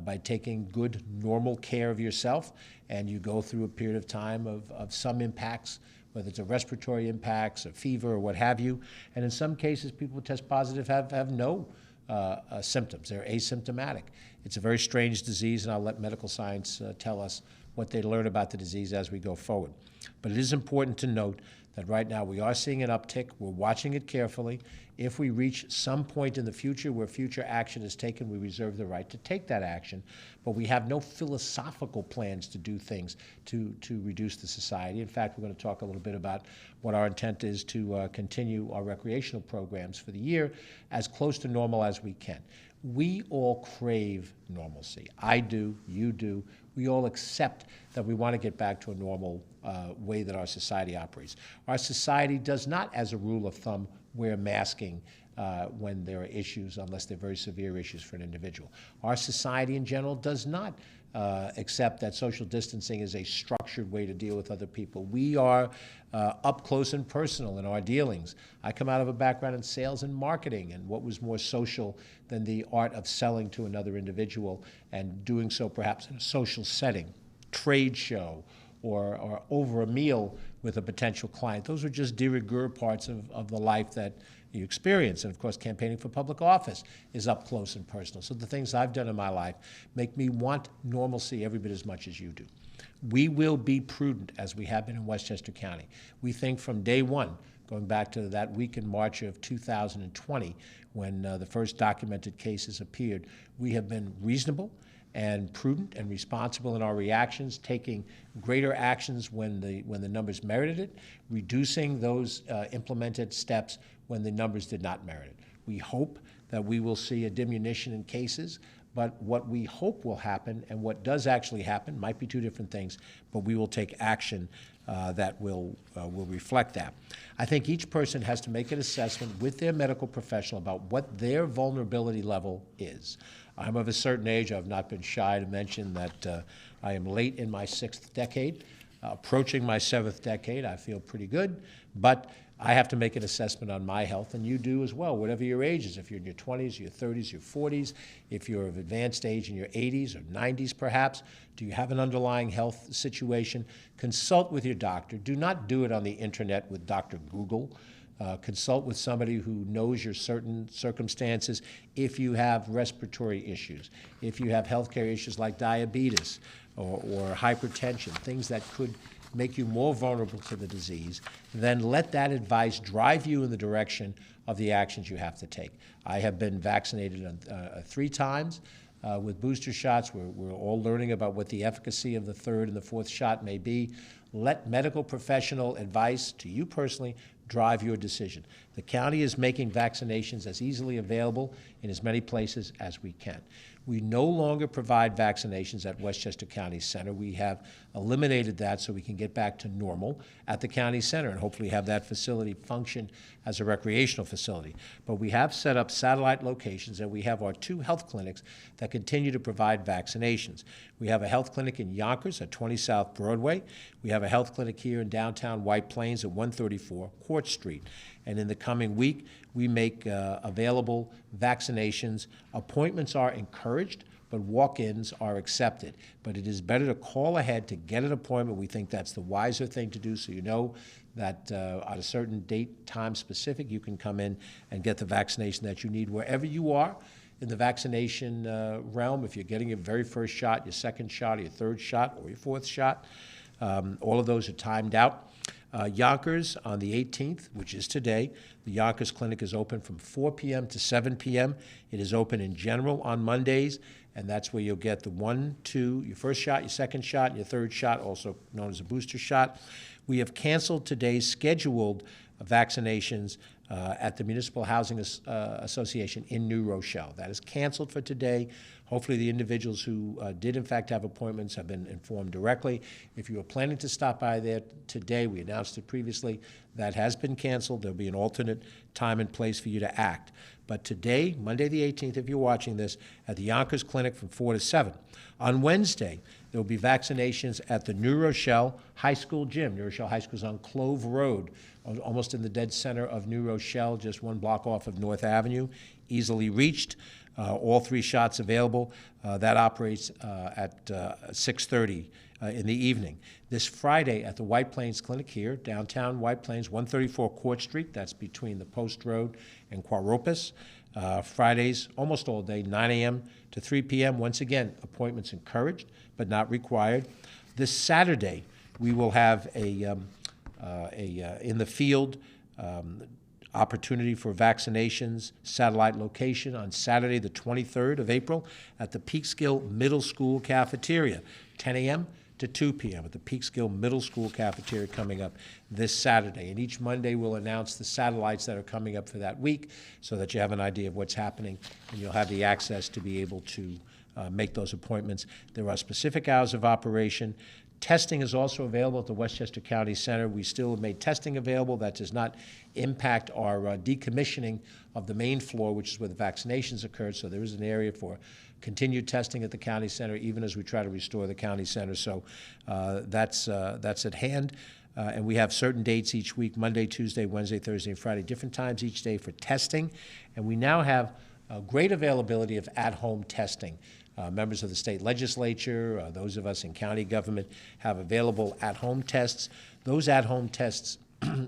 by taking good, normal care of yourself, and you go through a period of time of some impacts, whether it's a respiratory impacts, a fever, or what have you. And in some cases, people who test positive have no symptoms. They're asymptomatic. It's a very strange disease, and I'll let medical science tell us what they learn about the disease as we go forward. But it is important to note that right now we are seeing an uptick. We're watching it carefully. If we reach some point in the future where future action is taken, we reserve the right to take that action. But we have no philosophical plans to do things to reduce the society. In fact, we're going to talk a little bit about what our intent is to continue our recreational programs for the year as close to normal as we can. We all crave normalcy. I do, you do. We all accept that we want to get back to a normal way that our society operates. Our society does not, as a rule of thumb, wear masking when there are issues, unless they're very severe issues for an individual. Our society in general does not accept that social distancing is a structured way to deal with other people. We are up close and personal in our dealings. I come out of a background in sales and marketing, and what was more social than the art of selling to another individual and doing so perhaps in a social setting, trade show, or over a meal with a potential client. Those are just de rigueur parts of the life that you experience. And of course, campaigning for public office is up close and personal. So the things I've done in my life make me want normalcy every bit as much as you do. We will be prudent, as we have been in Westchester County. We think from day one, going back to that week in March of 2020, when the first documented cases appeared, we have been reasonable and prudent and responsible in our reactions, taking greater actions when the numbers merited it, reducing those implemented steps when the numbers did not merit it. We hope that we will see a diminution in cases, but what we hope will happen and what does actually happen might be two different things, but we will take action that will reflect that. I think each person has to make an assessment with their medical professional about what their vulnerability level is. I'm of a certain age. I've not been shy to mention that I am late in my 6th decade, approaching my 7th decade. I feel pretty good, but I have to make an assessment on my health, and you do as well, whatever your age is. If you're in your 20s, your 30s, your 40s, if you're of advanced age in your 80s or 90s perhaps, do you have an underlying health situation? Consult with your doctor. Do not do it on the internet with Dr. Google. Consult with somebody who knows your certain circumstances. If you have respiratory issues, if you have healthcare issues like diabetes or hypertension, things that could make you more vulnerable to the disease, then let that advice drive you in the direction of the actions you have to take. I have been vaccinated 3 times with booster shots. We're all learning about what the efficacy of the 3rd and the 4th shot may be. Let medical professional advice to you personally drive your decision. The county is making vaccinations as easily available in as many places as we can. We no longer provide vaccinations at Westchester County Center. We have eliminated that so we can get back to normal at the county center and hopefully have that facility function as a recreational facility. But we have set up satellite locations, and we have our 2 health clinics that continue to provide vaccinations. We have a health clinic in Yonkers at 20 South Broadway. We have a health clinic here in downtown White Plains at 134 Court Street. And in the coming week, we make available vaccinations. Appointments are encouraged, but walk-ins are accepted. But it is better to call ahead to get an appointment. We think that's the wiser thing to do, so you know that at a certain date, time specific, you can come in and get the vaccination that you need wherever you are in the vaccination realm. If you're getting your very first shot, your 2nd shot, or your 3rd shot, or your 4th shot, all of those are timed out. Yonkers on the 18th, which is today, the Yonkers Clinic is open from 4 p.m. to 7 p.m. It is open in general on Mondays, and that's where you'll get the 1, 2, your first shot, your 2nd shot, and your 3rd shot, also known as a booster shot. We have canceled today's scheduled vaccinations at the Municipal Housing Association in New Rochelle. That is canceled for today. Hopefully the individuals who did in fact have appointments have been informed directly. If you are planning to stop by there today, we announced it previously, that has been canceled. There'll be an alternate time and place for you to act. But today, Monday the 18th, if you're watching this, at the Yonkers Clinic from 4 to 7. On Wednesday, there will be vaccinations at the New Rochelle High School gym. New Rochelle High School is on Clove Road, almost in the dead center of New Rochelle, just 1 block off of North Avenue, easily reached. All 3 shots available. That operates at 6:30 in the evening. This Friday at the White Plains Clinic here, downtown White Plains, 134 Court Street. That's between the Post Road and Quaropus. Fridays, almost all day, 9 a.m. to 3 p.m. Once again, appointments encouraged, but not required. This Saturday, we will have a in the field opportunity for vaccinations, satellite location on Saturday, the 23rd of April at the Peekskill Middle School cafeteria, 10 a.m. to 2 p.m. at the Peekskill Middle School cafeteria coming up this Saturday. And each Monday we'll announce the satellites that are coming up for that week so that you have an idea of what's happening and you'll have the access to be able to make those appointments. There are specific hours of operation. Testing is also available at the Westchester County Center. We still have made testing available. That does not impact our decommissioning of the main floor, which is where the vaccinations occurred. So there is an area for continued testing at the county center, even as we try to restore the county center. So that's at hand. And we have certain dates each week, Monday, Tuesday, Wednesday, Thursday, and Friday, different times each day for testing. And we now have great availability of at-home testing. Members of the state legislature, those of us in county government have available at-home tests. Those at-home tests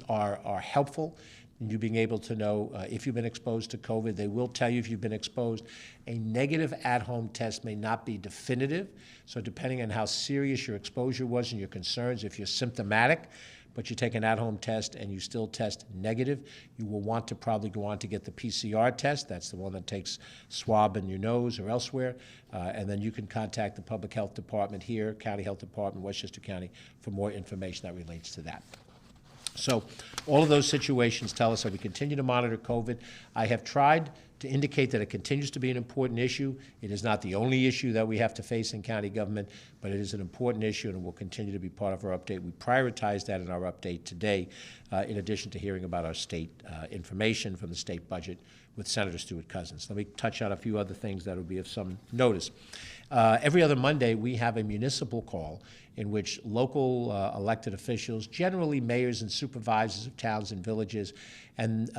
are helpful in you being able to know if you've been exposed to COVID. They will tell you if you've been exposed. A negative at-home test may not be definitive, so depending on how serious your exposure was and your concerns, if you're symptomatic, but you take an at-home test and you still test negative, you will want to probably go on to get the PCR test. That's the one that takes swab in your nose or elsewhere. And then you can contact the public health department here, county health department, Westchester County, for more information that relates to that. So all of those situations tell us that we continue to monitor COVID. I have tried to indicate that it continues to be an important issue. It is not the only issue that we have to face in county government, but it is an important issue and it will continue to be part of our update. We prioritize that in our update today, in addition to hearing about our state information from the state budget with Senator Stuart Cousins. Let me touch on a few other things that will be of some notice. Every other Monday, we have a municipal call in which local elected officials, generally mayors and supervisors of towns and villages and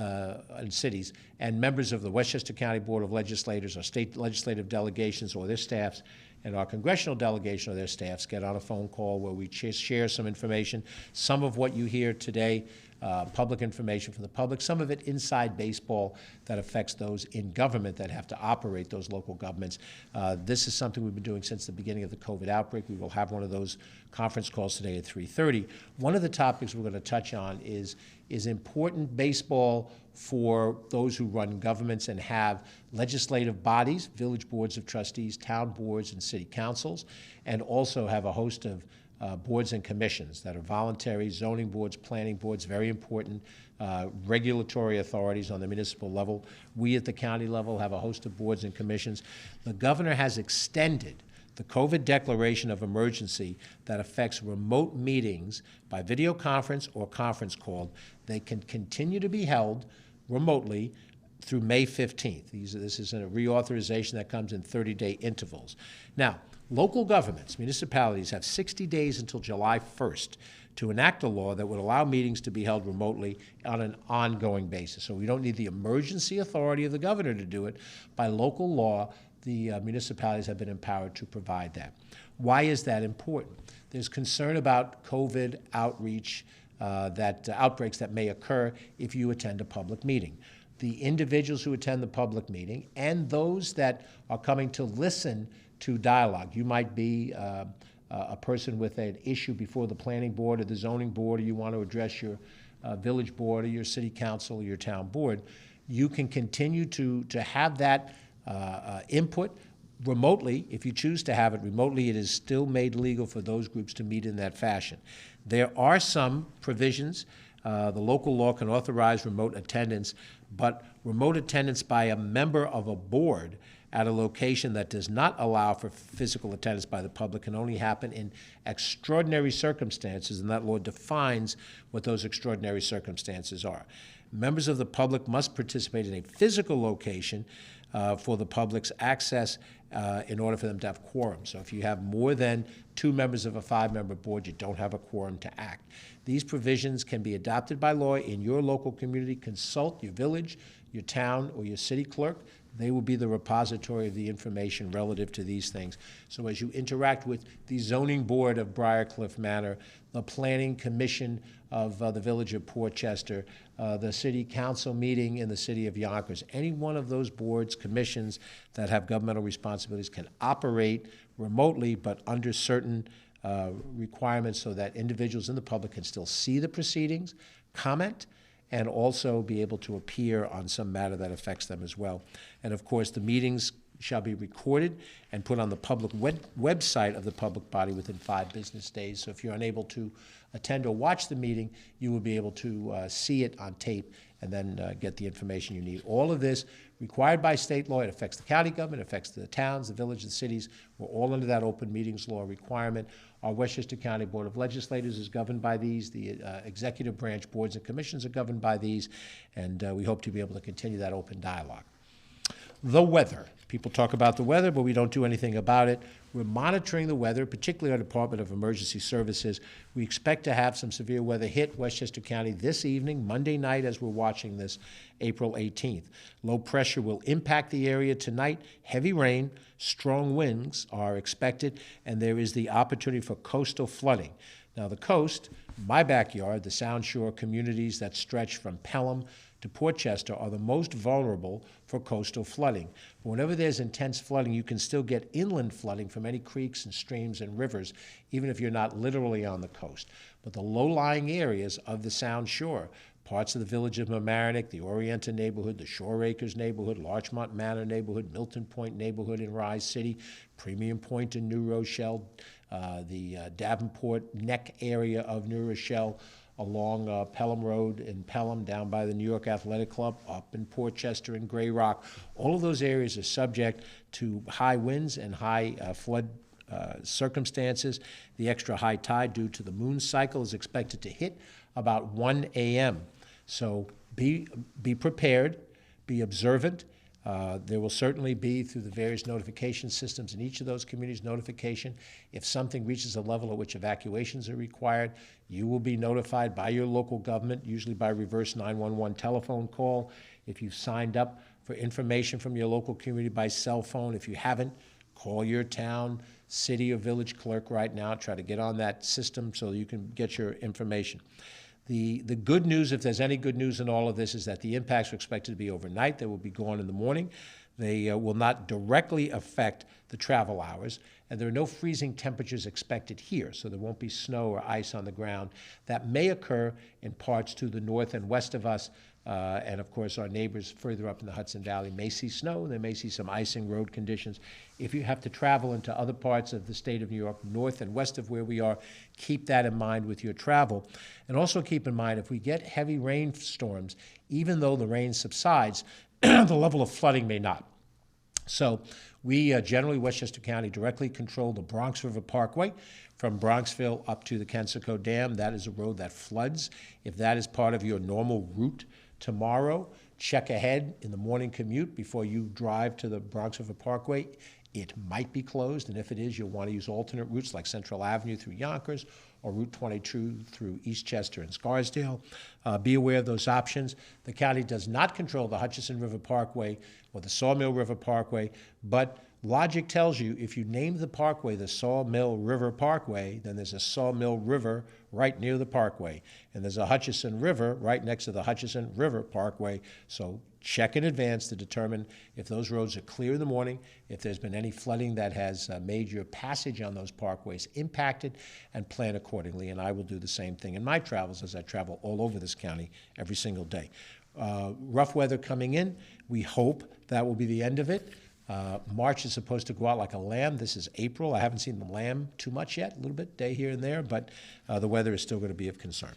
cities, and members of the Westchester County Board of Legislators, or state legislative delegations or their staffs, and our congressional delegation or their staffs get on a phone call where we share some information. Some of what you hear today, public information from the public, some of it inside baseball that affects those in government that have to operate those local governments. This is something we've been doing since the beginning of the COVID outbreak. We will have one of those conference calls today at 3:30. One of the topics we're going to touch on is important baseball for those who run governments and have legislative bodies, village boards of trustees, town boards, and city councils, and also have a host of boards and commissions that are voluntary, zoning boards, planning boards, very important, regulatory authorities on the municipal level. We at the county level have a host of boards and commissions. The governor has extended the COVID declaration of emergency that affects remote meetings by video conference or conference call. They can continue to be held remotely through May 15th. This is a reauthorization that comes in 30-day intervals. Now, local governments, municipalities, have 60 days until July 1st to enact a law that would allow meetings to be held remotely on an ongoing basis. So we don't need the emergency authority of the governor to do it. By local law, the municipalities have been empowered to provide that. Why is that important? There's concern about COVID outreach, outbreaks that may occur if you attend a public meeting. The individuals who attend the public meeting and those that are coming to listen to dialogue. You might be a person with an issue before the planning board or the zoning board, or you want to address your village board or your city council or your town board. You can continue to have that input remotely. If you choose to have it remotely, it is still made legal for those groups to meet in that fashion. There are some provisions. The local law can authorize remote attendance, but remote attendance by a member of a board at a location that does not allow for physical attendance by the public can only happen in extraordinary circumstances, and that law defines what those extraordinary circumstances are. Members of the public must participate in a physical location for the public's access in order for them to have quorum. So if you have more than 2 members of a 5-member board, you don't have a quorum to act. These provisions can be adopted by law in your local community. Consult your village, your town, or your city clerk. They will be the repository of the information relative to these things. So as you interact with the zoning board of Briarcliff Manor, the planning commission of the village of Portchester, the city council meeting in the city of Yonkers, any one of those boards, commissions that have governmental responsibilities can operate remotely, but under certain requirements so that individuals in the public can still see the proceedings, comment, and also be able to appear on some matter that affects them as well. And of course, the meetings shall be recorded and put on the public website of the public body within 5 business days. So if you're unable to attend or watch the meeting, you will be able to see it on tape and then get the information you need. All of this required by state law. It affects the county government, it affects the towns, the villages, the cities. We're all under that open meetings law requirement. Our Westchester County Board of Legislators is governed by these. The executive branch boards and commissions are governed by these, and we hope to be able to continue that open dialogue. The weather. People talk about the weather, but we don't do anything about it. We're monitoring the weather, particularly our Department of Emergency Services. We expect to have some severe weather hit Westchester County this evening, Monday night, as we're watching this, April 18th. Low pressure will impact the area tonight. Heavy rain, strong winds are expected, and there is the opportunity for coastal flooding. Now, the coast, my backyard, the Sound Shore communities that stretch from Pelham to Portchester are the most vulnerable for coastal flooding. But whenever there's intense flooding, you can still get inland flooding from any creeks and streams and rivers, even if you're not literally on the coast. But the low-lying areas of the Sound Shore, parts of the village of Mamaroneck, the Orienta neighborhood, the Shore Acres neighborhood, Larchmont Manor neighborhood, Milton Point neighborhood in Rise City, Premium Point in New Rochelle, the Davenport Neck area of New Rochelle, along Pelham Road in Pelham, down by the New York Athletic Club, up in Portchester and Grey Rock. All of those areas are subject to high winds and high flood circumstances. The extra high tide due to the moon cycle is expected to hit about 1 a.m. So be prepared, be observant. There will certainly be, through the various notification systems in each of those communities, notification. If something reaches a level at which evacuations are required, you will be notified by your local government, usually by reverse 911 telephone call. If you've signed up for information from your local community by cell phone, if you haven't, call your town, city, or village clerk right now. Try to get on that system so you can get your information. The good news, if there's any good news in all of this, is that the impacts are expected to be overnight. They will be gone in the morning. They will not directly affect the travel hours, and there are no freezing temperatures expected here, so there won't be snow or ice on the ground. That may occur in parts to the north and west of us, and of course our neighbors further up in the Hudson Valley may see snow. They may see some icing road conditions. If you have to travel into other parts of the state of New York, north and west of where we are, keep that in mind with your travel. And also keep in mind, if we get heavy rainstorms, even though the rain subsides, the level of flooding may not. So we generally, Westchester County, directly control the Bronx River Parkway from Bronxville up to the Kensico Dam. That is a road that floods. If that is part of your normal route tomorrow, check ahead in the morning commute before you drive to the Bronx River Parkway. It might be closed, and if it is, you'll want to use alternate routes like Central Avenue through Yonkers or Route 22 through Eastchester and Scarsdale. Be aware of those options. The county does not control the Hutchison River Parkway or the Sawmill River Parkway, but logic tells you if you name the parkway the Sawmill River Parkway, then there's a Sawmill River right near the parkway, and there's a Hutchison River right next to the Hutchison River Parkway. So check in advance to determine if those roads are clear in the morning, if there's been any flooding that has made your passage on those parkways impacted, and plan accordingly. And I will do the same thing in my travels as I travel all over this county every single day. Rough weather coming in. We hope that will be the end of it. March is supposed to go out like a lamb. This is April. I haven't seen the lamb too much yet, a little bit, day here and there, but the weather is still going to be of concern.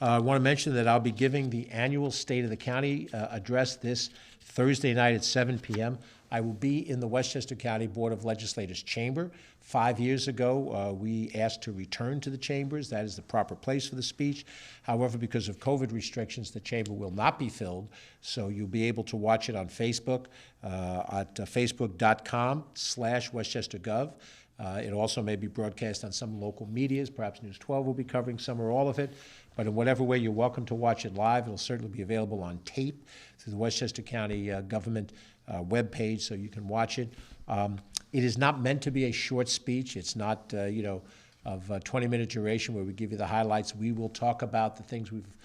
I want to mention that I'll be giving the annual State of the County address this Thursday night at 7 p.m. I will be in the Westchester County Board of Legislators chamber. 5 years ago, we asked to return to the chambers. That is the proper place for the speech. However, because of COVID restrictions, the chamber will not be filled, so you'll be able to watch it on Facebook at facebook.com/WestchesterGov. It also may be broadcast on some local medias. Perhaps News 12 will be covering some or all of it. But in whatever way, you're welcome to watch it live. It'll certainly be available on tape through the Westchester County government webpage, so you can watch it. It is not meant to be a short speech. It's not, of 20-minute duration where we give you the highlights. We will talk about the things we've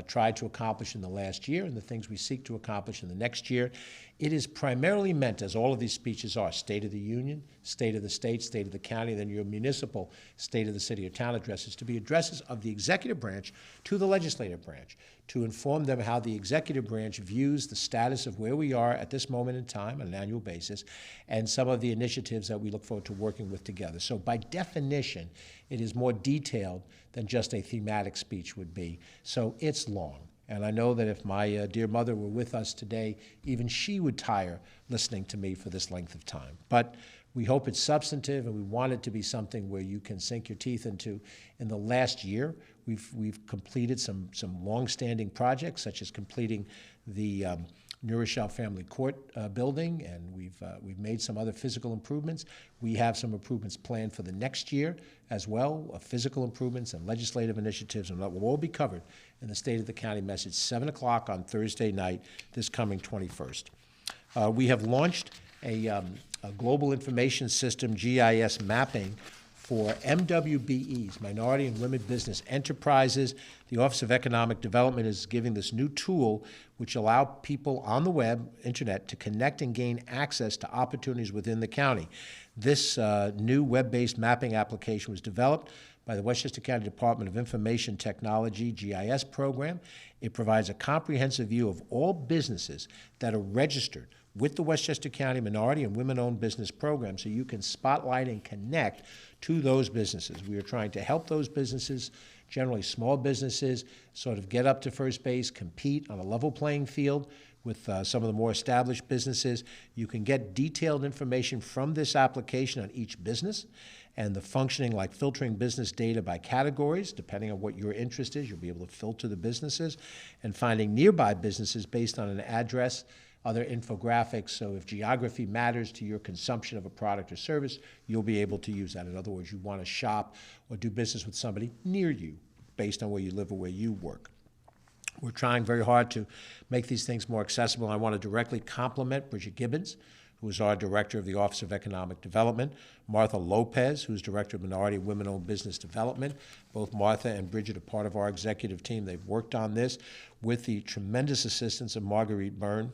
tried to accomplish in the last year and the things we seek to accomplish in the next year. It is primarily meant, as all of these speeches are, State of the Union, State of the State, State of the County, then your municipal State of the City or Town addresses, to be addresses of the executive branch to the legislative branch, to inform them how the executive branch views the status of where we are at this moment in time on an annual basis, and some of the initiatives that we look forward to working with together. So by definition, it is more detailed than just a thematic speech would be. So it's long. And I know that if my dear mother were with us today, even she would tire listening to me for this length of time. But we hope it's substantive, and we want it to be something where you can sink your teeth into. In the last year, we've completed some long-standing projects, such as completing the New Rochelle Family Court building, and we've made some other physical improvements. We have some improvements planned for the next year as well, physical improvements and legislative initiatives, and that will all be covered in the State of the County message, 7 o'clock on Thursday night, this coming 21st. We have launched a global information system, GIS mapping, for MWBEs, Minority and Women Business Enterprises. The Office of Economic Development is giving this new tool which allow people on the web, internet, to connect and gain access to opportunities within the county. This new web-based mapping application was developed by the Westchester County Department of Information Technology GIS program. It provides a comprehensive view of all businesses that are registered with the Westchester County Minority and Women-Owned Business Program, so you can spotlight and connect to those businesses. We are trying to help those businesses, generally small businesses, sort of get up to first base, compete on a level playing field with some of the more established businesses. You can get detailed information from this application on each business, and the functioning like filtering business data by categories, depending on what your interest is. You'll be able to filter the businesses, and finding nearby businesses based on an address, other infographics. So if geography matters to your consumption of a product or service, you'll be able to use that. In other words, you want to shop or do business with somebody near you based on where you live or where you work. We're trying very hard to make these things more accessible. I want to directly compliment Bridget Gibbons, who is our Director of the Office of Economic Development, Martha Lopez, who's Director of Minority and Women-Owned Business Development. Both Martha and Bridget are part of our executive team. They've worked on this with the tremendous assistance of Marguerite Byrne,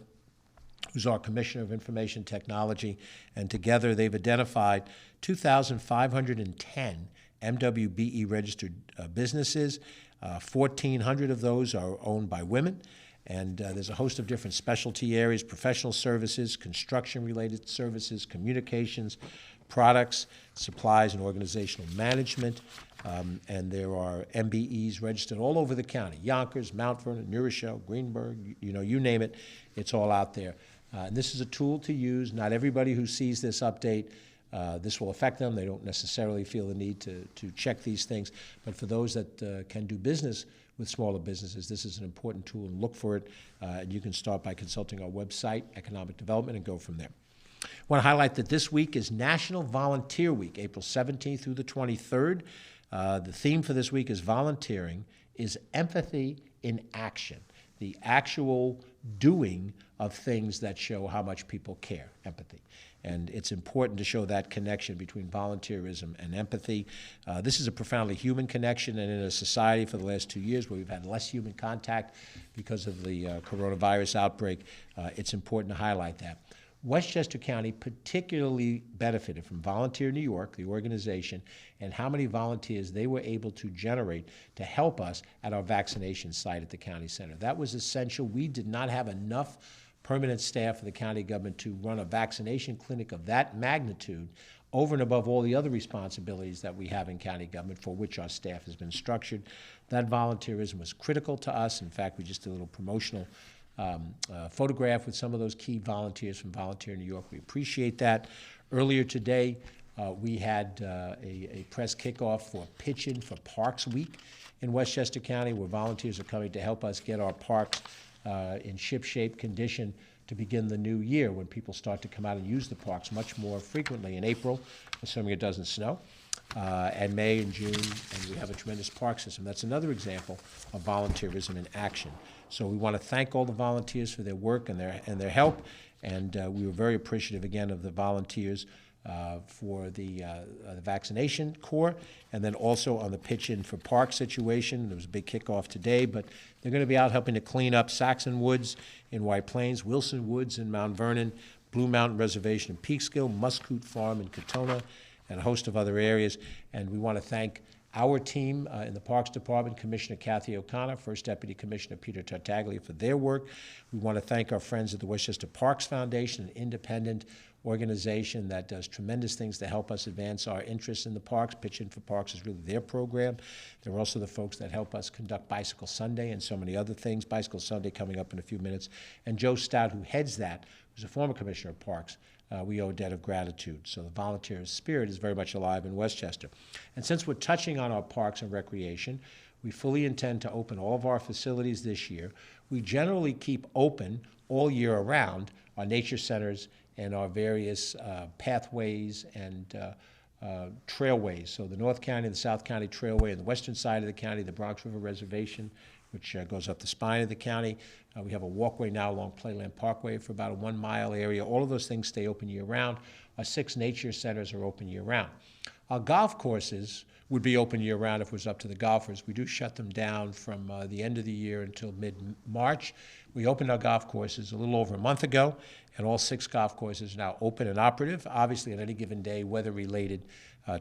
who's our Commissioner of Information Technology, and together they've identified 2,510 MWBE registered businesses. 1,400 of those are owned by women, and there's a host of different specialty areas: professional services, construction-related services, communications, products, supplies, and organizational management. And there are MBEs registered all over the county: Yonkers, Mount Vernon, New Rochelle, Greenburgh, you name it, it's all out there. And this is a tool to use. Not everybody who sees this update, this will affect them. They don't necessarily feel the need to check these things. But for those that can do business with smaller businesses, this is an important tool, and look for it. And you can start by consulting our website, Economic Development, and go from there. I want to highlight that this week is National Volunteer Week, April 17th through the 23rd. The theme for this week is volunteering is empathy in action, the actual doing of things that show how much people care, empathy. And it's important to show that connection between volunteerism and empathy. This is a profoundly human connection, and in a society for the last 2 years where we've had less human contact because of the coronavirus outbreak, it's important to highlight that. Westchester County particularly benefited from Volunteer New York, the organization, and how many volunteers they were able to generate to help us at our vaccination site at the county center. That was essential. We did not have enough permanent staff for the county government to run a vaccination clinic of that magnitude over and above all the other responsibilities that we have in county government for which our staff has been structured. That volunteerism was critical to us. In fact, we just did a little promotional photograph with some of those key volunteers from Volunteer New York. We appreciate that. Earlier today, we had a press kickoff for Pitch-In for Parks Week in Westchester County, where volunteers are coming to help us get our parks in ship-shape condition to begin the new year, when people start to come out and use the parks much more frequently in April, assuming it doesn't snow, and May and June, and we have a tremendous park system. That's another example of volunteerism in action. So we want to thank all the volunteers for their work and their help, and we were very appreciative again of the volunteers for the vaccination core, and then also on the pitch-in for park situation. There was a big kickoff today, but they're going to be out helping to clean up Saxon Woods in White Plains, Wilson Woods in Mount Vernon, Blue Mountain Reservation in Peekskill, Muscoot Farm in Katona, and a host of other areas. And we want to thank our team in the Parks Department, Commissioner Kathy O'Connor, First Deputy Commissioner Peter Tartaglia for their work. We want to thank our friends at the Westchester Parks Foundation, an independent organization that does tremendous things to help us advance our interests in the parks. Pitch In for Parks is really their program. They're also the folks that help us conduct Bicycle Sunday and so many other things. Bicycle Sunday coming up in a few minutes. And Joe Stout, who heads that, who's a former Commissioner of Parks, we owe a debt of gratitude. So the volunteer spirit is very much alive in Westchester. And since we're touching on our parks and recreation, we fully intend to open all of our facilities this year. We generally keep open all year around our nature centers and our various pathways and trailways. So the North County and the South County Trailway, and the western side of the county, the Bronx River Reservation, which goes up the spine of the county. We have a walkway now along Playland Parkway for about a 1 mile area. All of those things stay open year-round. Our 6 nature centers are open year-round. Our golf courses would be open year-round if it was up to the golfers. We do shut them down from the end of the year until mid-March. We opened our golf courses a little over a month ago, and all 6 golf courses are now open and operative, obviously on any given day, weather-related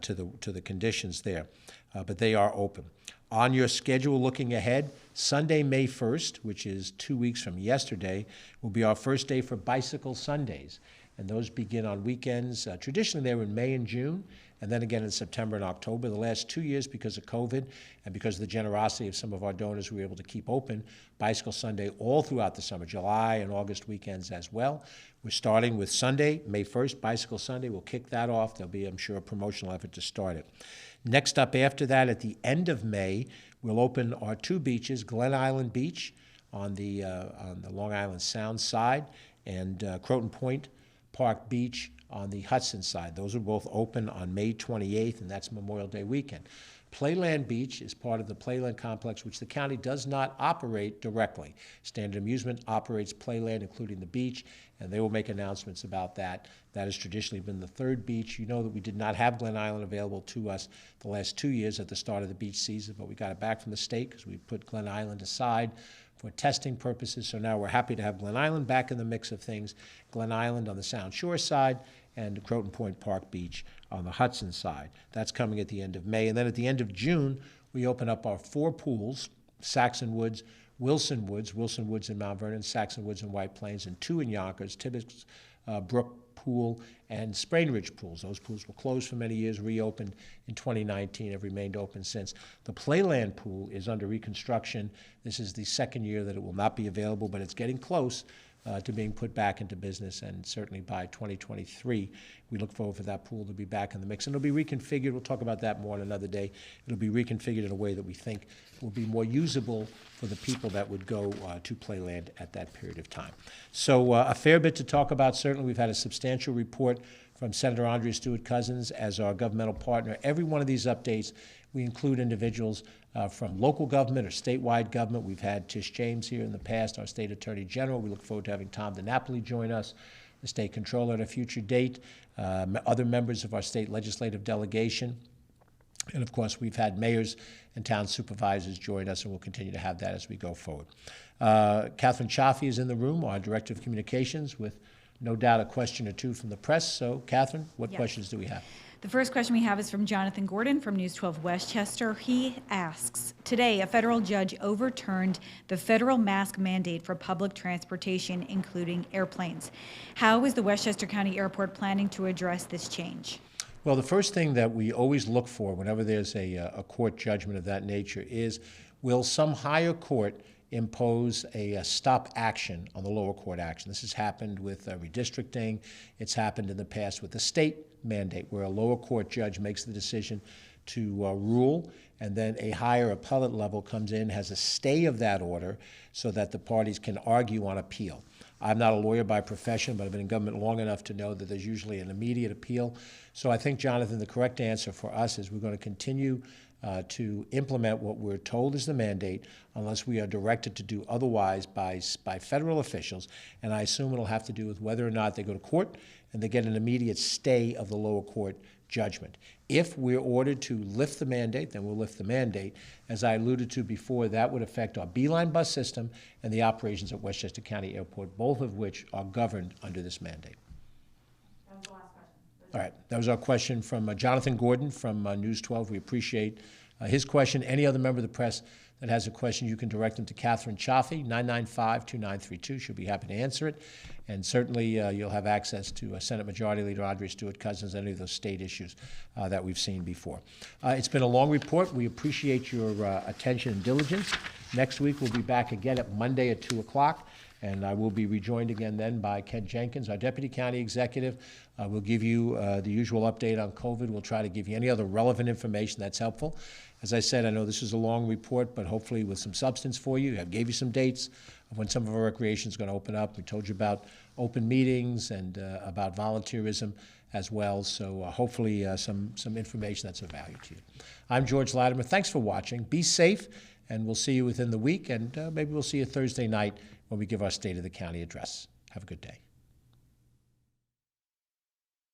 to the conditions there. But they are open. On your schedule looking ahead, Sunday, May 1st, which is 2 weeks from yesterday, will be our first day for Bicycle Sundays. And those begin on weekends. Traditionally, they were in May and June, and then again in September and October. The last 2 years, because of COVID and because of the generosity of some of our donors, we were able to keep open Bicycle Sunday all throughout the summer, July and August weekends as well. We're starting with Sunday, May 1st, Bicycle Sunday. We'll kick that off. There'll be, I'm sure, a promotional effort to start it. Next up after that, at the end of May, we'll open our 2 beaches, Glen Island Beach on the Long Island Sound side, and Croton Point Park Beach on the Hutchison side. Those are both open on May 28th, and that's Memorial Day weekend. Playland Beach is part of the Playland complex, which the county does not operate directly. Standard Amusement operates Playland, including the beach, and they will make announcements about that. That has traditionally been the 3rd beach. You know that we did not have Glen Island available to us the last 2 years at the start of the beach season, but we got it back from the state because we put Glen Island aside for testing purposes. So now we're happy to have Glen Island back in the mix of things. Glen Island on the Sound Shore side, and Croton Point Park Beach on the Hudson side. That's coming at the end of May. And then at the end of June, we open up our 4 pools, Saxon Woods, Wilson Woods in Mount Vernon, Saxon Woods in White Plains, and 2 in Yonkers, Tibbetts Brook Pool and Sprain Ridge pools. Those pools were closed for many years, reopened in 2019, have remained open since. The Playland pool is under reconstruction. This is the 2nd year that it will not be available, but it's getting close to being put back into business, and certainly by 2023, we look forward for that pool to be back in the mix. And it'll be reconfigured. We'll talk about that more on another day. It'll be reconfigured in a way that we think will be more usable for the people that would go to Playland at that period of time. So a fair bit to talk about. Certainly, we've had a substantial report from Senator Andrea Stewart-Cousins as our governmental partner. Every one of these updates, we include individuals from local government or statewide government. We've had Tish James here in the past, our state attorney general. We look forward to having Tom DiNapoli join us, the state controller at a future date, other members of our state legislative delegation. And of course, we've had mayors and town supervisors join us, and we'll continue to have that as we go forward. Catherine Chaffee is in the room, our Director of Communications, with no doubt a question or two from the press. So, Catherine, what questions do we have?
The first question we have is from Jonathan Gordon from News 12 Westchester. He asks, today a federal judge overturned the federal mask mandate for public transportation, including airplanes. How is the Westchester County Airport planning to address this change?
Well, the first thing that we always look for whenever there's a court judgment of that nature is, will some higher court impose a stop action on the lower court action? This has happened with redistricting. It's happened in the past with the state mandate, where a lower court judge makes the decision to rule, and then a higher appellate level comes in, has a stay of that order so that the parties can argue on appeal. I'm not a lawyer by profession, but I've been in government long enough to know that there's usually an immediate appeal. So I think, Jonathan, the correct answer for us is we're going to continue to implement what we're told is the mandate unless we are directed to do otherwise by federal officials. And I assume it'll have to do with whether or not they go to court and they get an immediate stay of the lower court judgment. If we're ordered to lift the mandate, then we'll lift the mandate. As I alluded to before, that would affect our Beeline bus system and the operations at Westchester County Airport, both of which are governed under this mandate.
That was the last question.
All right, that was our question from Jonathan Gordon from News 12. We appreciate his question. Any other member of the press that has a question, you can direct them to Catherine Chaffee, 995-2932. She'll be happy to answer it. And certainly you'll have access to Senate Majority Leader Audrey Stewart-Cousins, any of those state issues that we've seen before. It's been a long report. We appreciate your attention and diligence. Next week we'll be back again at Monday at 2 o'clock. And I will be rejoined again then by Ken Jenkins, our Deputy County Executive. We'll give you the usual update on COVID. We'll try to give you any other relevant information that's helpful. As I said, I know this is a long report, but hopefully with some substance for you. I gave you some dates of when some of our recreation is going to open up. We told you about open meetings and about volunteerism as well. So hopefully some information that's of value to you. I'm George Latimer. Thanks for watching. Be safe, and we'll see you within the week. And maybe we'll see you Thursday night when we give our State of the County address. Have a good day.